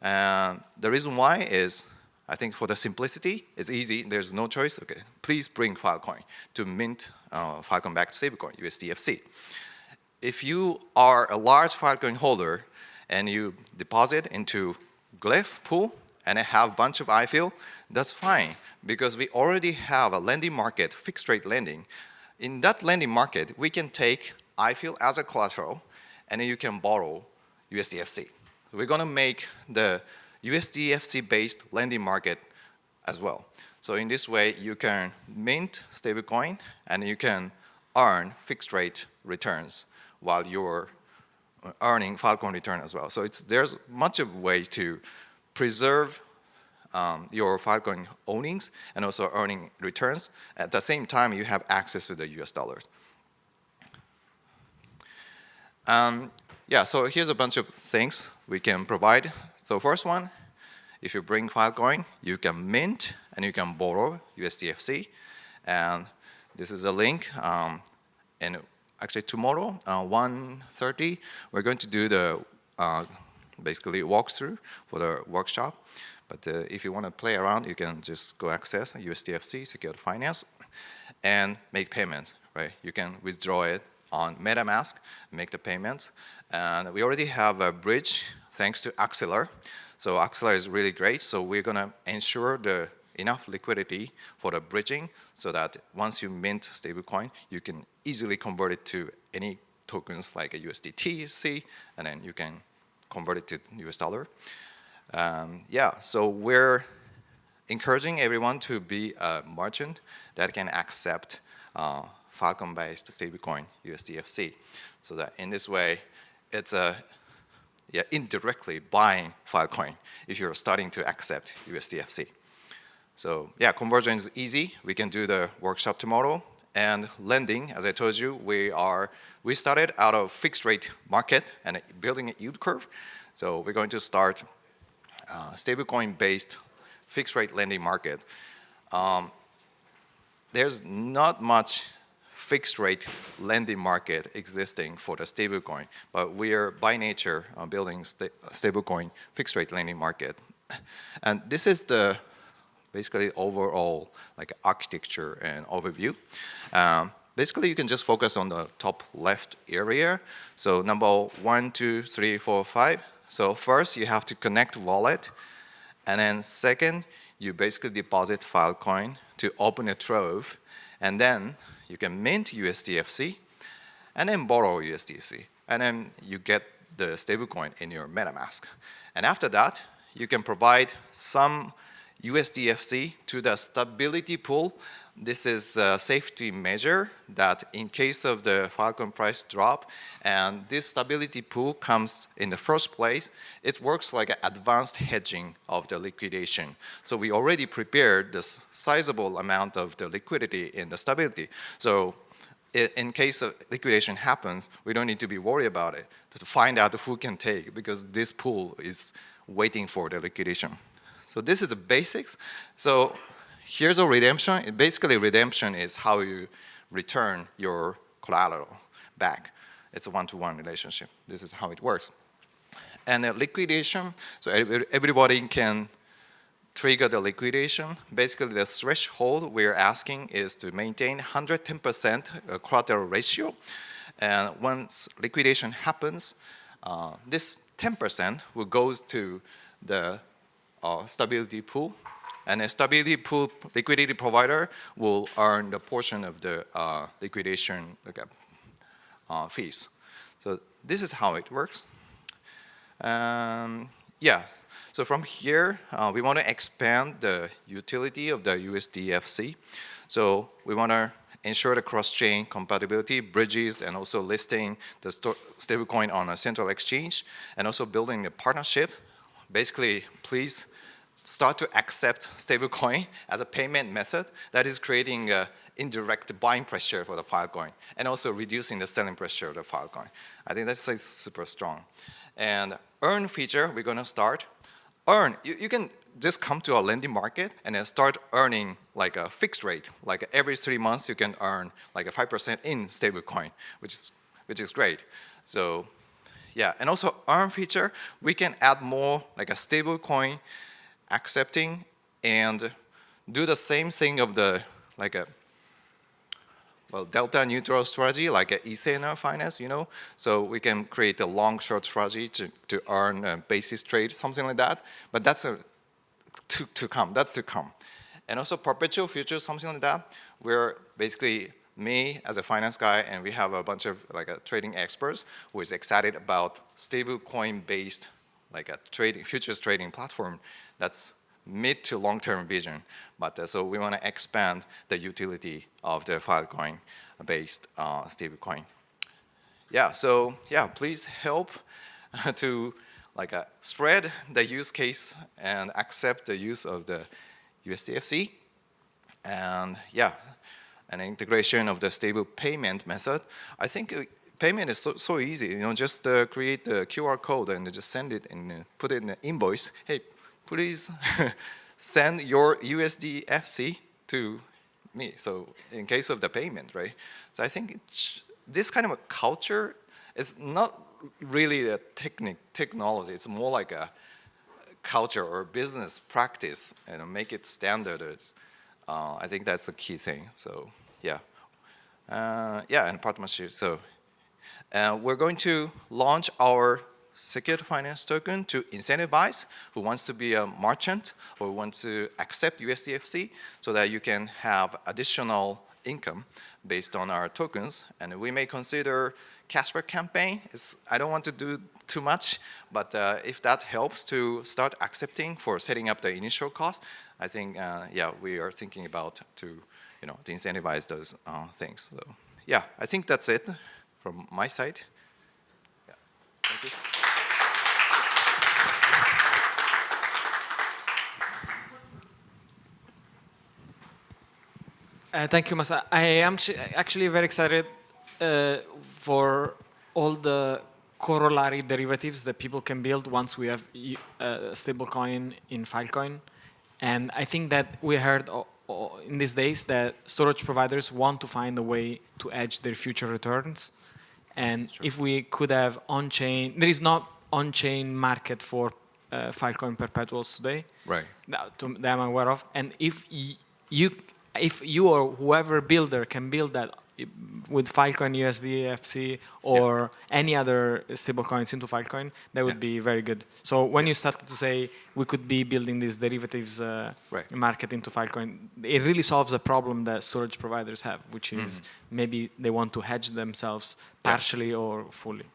And the reason why is, I think for the simplicity, it's easy, there's no choice. Okay, please bring Filecoin to mint Filecoin-backed stablecoin, USDFC. If you are a large Filecoin holder and you deposit into Glyph pool and have a bunch of IFIL, that's fine, because we already have a lending market, fixed rate lending. In that lending market, we can take IFIL as a collateral, and then you can borrow USDFC. We're gonna make the USDFC-based lending market as well. So in this way, you can mint stablecoin, and you can earn fixed rate returns while you're earning Filecoin return as well. So there's much of a way to preserve your Filecoin ownings and also earning returns. At the same time, you have access to the US dollars. Yeah, so here's a bunch of things we can provide. So first one, if you bring Filecoin, you can mint and you can borrow USDFC. And this is a link. And actually tomorrow, 1:30, we're going to do the basically walkthrough for the workshop. But if you want to play around, you can just go access USDFC, Secured Finance, and make payments, right? You can withdraw it on MetaMask, make the payments. And we already have a bridge thanks to Axelar. So Axelar is really great. So we're going to ensure enough liquidity for the bridging so that once you mint stablecoin, you can easily convert it to any tokens like a USDT, and then you can convert it to US dollar. Yeah, so we're encouraging everyone to be a merchant that can accept Filecoin-based stablecoin, USDFC. So that in this way, it's indirectly buying Filecoin if you're starting to accept USDFC. So yeah, conversion is easy. We can do the workshop tomorrow. And lending, as I told you, we started out of fixed rate market and building a yield curve. So we're going to start stablecoin-based fixed rate lending market. There's not much fixed rate lending market existing for the stablecoin, but we are by nature building stablecoin fixed rate lending market. And this is the basically overall like architecture and overview. Basically, you can just focus on the top left area. So number 1, 2, 3, 4, 5. So first, you have to connect wallet. And then second, you basically deposit Filecoin to open a trove. And then you can mint USDFC and then borrow USDFC. And then you get the stablecoin in your MetaMask. And after that, you can provide some USDFC to the stability pool. This is a safety measure that in case of the Filecoin price drop, and this stability pool comes in the first place, it works like an advanced hedging of the liquidation. So we already prepared this sizable amount of the liquidity in the stability. So in case of liquidation happens, we don't need to be worried about it to find out who can take, because this pool is waiting for the liquidation. So this is the basics. So here's a redemption. Basically, redemption is how you return your collateral back. It's a one-to-one relationship. This is how it works. And the liquidation, so everybody can trigger the liquidation. Basically, the threshold we're asking is to maintain 110% collateral ratio. And once liquidation happens, this 10% will go to the stability pool, and a stability pool liquidity provider will earn the portion of the liquidation fees. So this is how it works. Yeah, so from here, we want to expand the utility of the USDFC. So we want to ensure the cross-chain compatibility, bridges, and also listing the stablecoin on a central exchange, and also building a partnership. Basically, please start to accept stablecoin as a payment method that is creating indirect buying pressure for the Filecoin, and also reducing the selling pressure of the Filecoin. I think that's like super strong. And earn feature, we're going to start. Earn, you can just come to a lending market and then start earning like a fixed rate. Like every 3 months, you can earn like a 5% in stablecoin, which is great. So yeah, and also earn feature, we can add more like a stablecoin accepting and do the same thing of the like a delta neutral strategy, like a ECNR finance, you know. So we can create a long short strategy to earn a basis trade, something like that. But that's to come. That's to come. And also perpetual futures, something like that, where basically me as a finance guy, and we have a bunch of like a trading experts who is excited about stable coin based like a futures trading platform that's mid to long-term vision. But so we want to expand the utility of the Filecoin based stablecoin. Yeah, so yeah, please help to like spread the use case and accept the use of the USDFC. And yeah, an integration of the stable payment method. I think payment is so easy. You know, just create the QR code and just send it and put it in the invoice. Hey, please send your USDFC to me. So in case of the payment, right? So I think this kind of a culture is not really a technology. It's more like a culture or business practice, and make it standard. I think that's the key thing. So yeah, yeah, and partnership. So we're going to launch our secured finance token to incentivize who wants to be a merchant or wants to accept USDFC, so that you can have additional income based on our tokens. And we may consider cashback campaign. I don't want to do too much, but if that helps to start accepting for setting up the initial cost, I think yeah, we are thinking about to incentivize those things. So yeah, I think that's it from my side. Yeah. Thank you. Thank you, Masa. I am actually very excited for all the corollary derivatives that people can build once we have stablecoin in Filecoin. And I think that we heard in these days that storage providers want to find a way to hedge their future returns. And if we could have on-chain, there is not on-chain market for Filecoin perpetuals today. Right. That I'm aware of. And if you or whoever builder can build that with Filecoin USDFC or any other stablecoins into Filecoin, that would be very good. So when you started to say we could be building these derivatives market into Filecoin, it really solves a problem that storage providers have, which is maybe they want to hedge themselves partially or fully.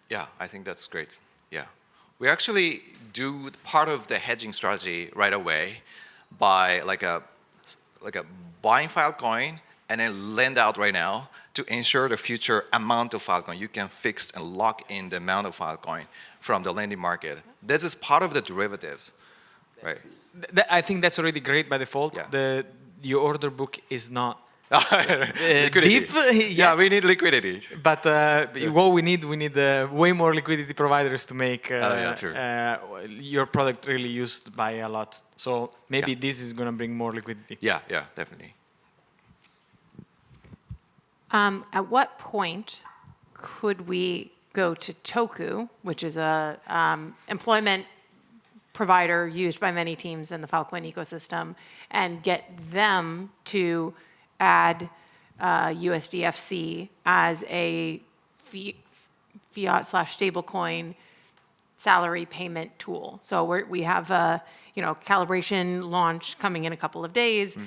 Yeah, I think that's great. Yeah. We actually do part of the hedging strategy right away by like a buying Filecoin and then lend out right now to ensure the future amount of Filecoin. You can fix and lock in the amount of Filecoin from the lending market. This is part of the derivatives, right? I think that's already great by default. Yeah. Your order book is not liquidity. deep. Yeah, we need liquidity. But what we need way more liquidity providers to make true. Your product really used by a lot. So maybe this is going to bring more liquidity. Yeah, definitely. At what point could we go to Toku, which is a employment provider used by many teams in the Filecoin ecosystem, and get them to add USDFC as a fiat/stablecoin salary payment tool? So we have a calibration launch coming in a couple of days.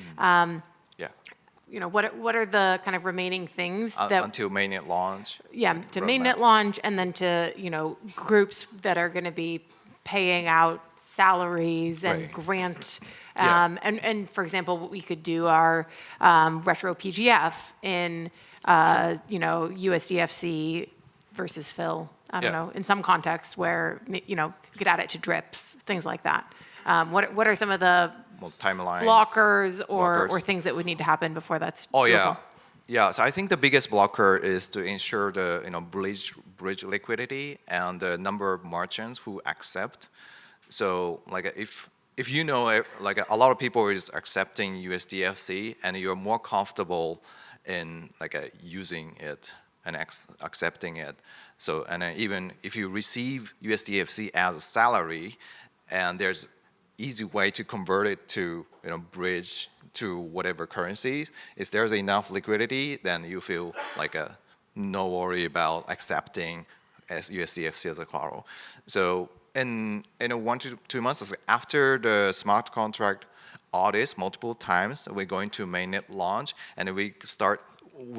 What are the kind of remaining things that until mainnet launch? Yeah, to mainnet launch, and then to groups that are going to be paying out salaries and grant. And for example, we could do our retro PGF in USDFC versus Phil. I don't know, in some contexts where you could add it to drips, things like that. What are some of the timelines, blockers or things that would need to happen before that's doable? Yeah. So I think the biggest blocker is to ensure the bridge liquidity and the number of merchants who accept. So like if like a lot of people is accepting USDFC and you're more comfortable in using it and accepting it. So and even if you receive USDFC as a salary, and there's easy way to convert it to bridge to whatever currencies. If there's enough liquidity, then you feel like no worry about accepting as USDFC as a collateral. So in 1 to 2 months after the smart contract audits multiple times, we're going to mainnet launch, and we're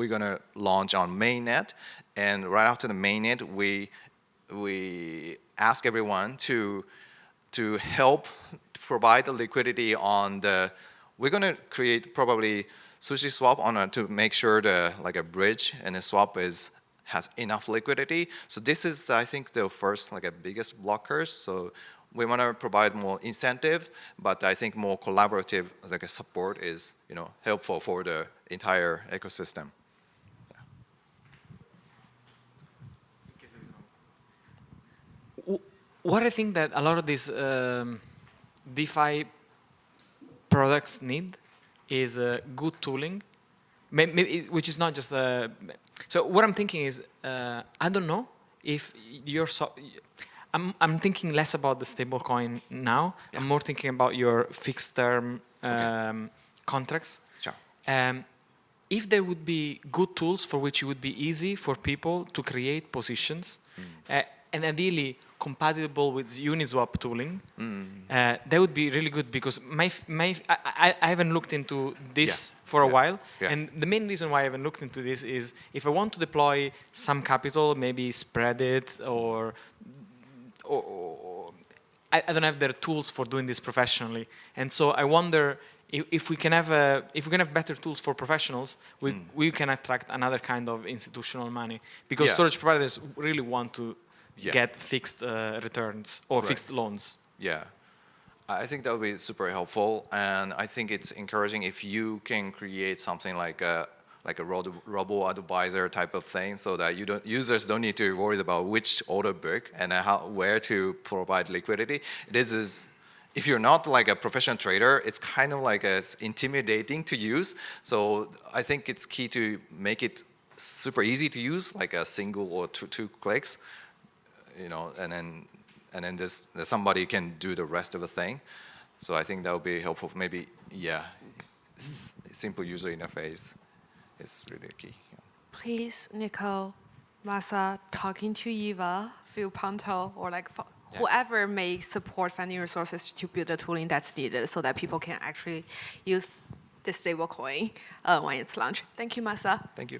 gonna launch on mainnet, and right after the mainnet, we ask everyone to help provide the liquidity on we're going to create probably sushi swap to make sure a bridge and the swap has enough liquidity. So this is, I think, the first biggest blockers. So we want to provide more incentives, but I think more collaborative support is helpful for the entire ecosystem. What I think that a lot of these DeFi products need is good tooling, which is not just so what I'm thinking is, I don't know if I'm thinking less about the stablecoin now. I'm more thinking about your fixed term contracts. Sure. If there would be good tools for which it would be easy for people to create positions, and ideally compatible with Uniswap tooling, that would be really good, because I haven't looked into this for a while. And the main reason why I haven't looked into this is if I want to deploy some capital, maybe spread it, or I don't have the tools for doing this professionally. And so I wonder if we can have better tools for professionals, we can attract another kind of institutional money, because storage providers really want to get fixed returns or fixed loans. Yeah, I think that would be super helpful, and I think it's encouraging if you can create something like a robo-advisor type of thing, so that users don't need to worry about which order book and where to provide liquidity. if you're not like a professional trader, it's kind of like intimidating to use. So I think it's key to make it super easy to use, like a single or two clicks, you know, and then there's somebody can do the rest of the thing. So I think that would be helpful. Maybe, yeah, simple user interface is really key. Yeah. Please, Nicole, Masa, talking to Eva, Phil Panto, or like whoever may support funding resources to build the tooling that's needed so that people can actually use this stablecoin when it's launched. Thank you, Masa. Thank you.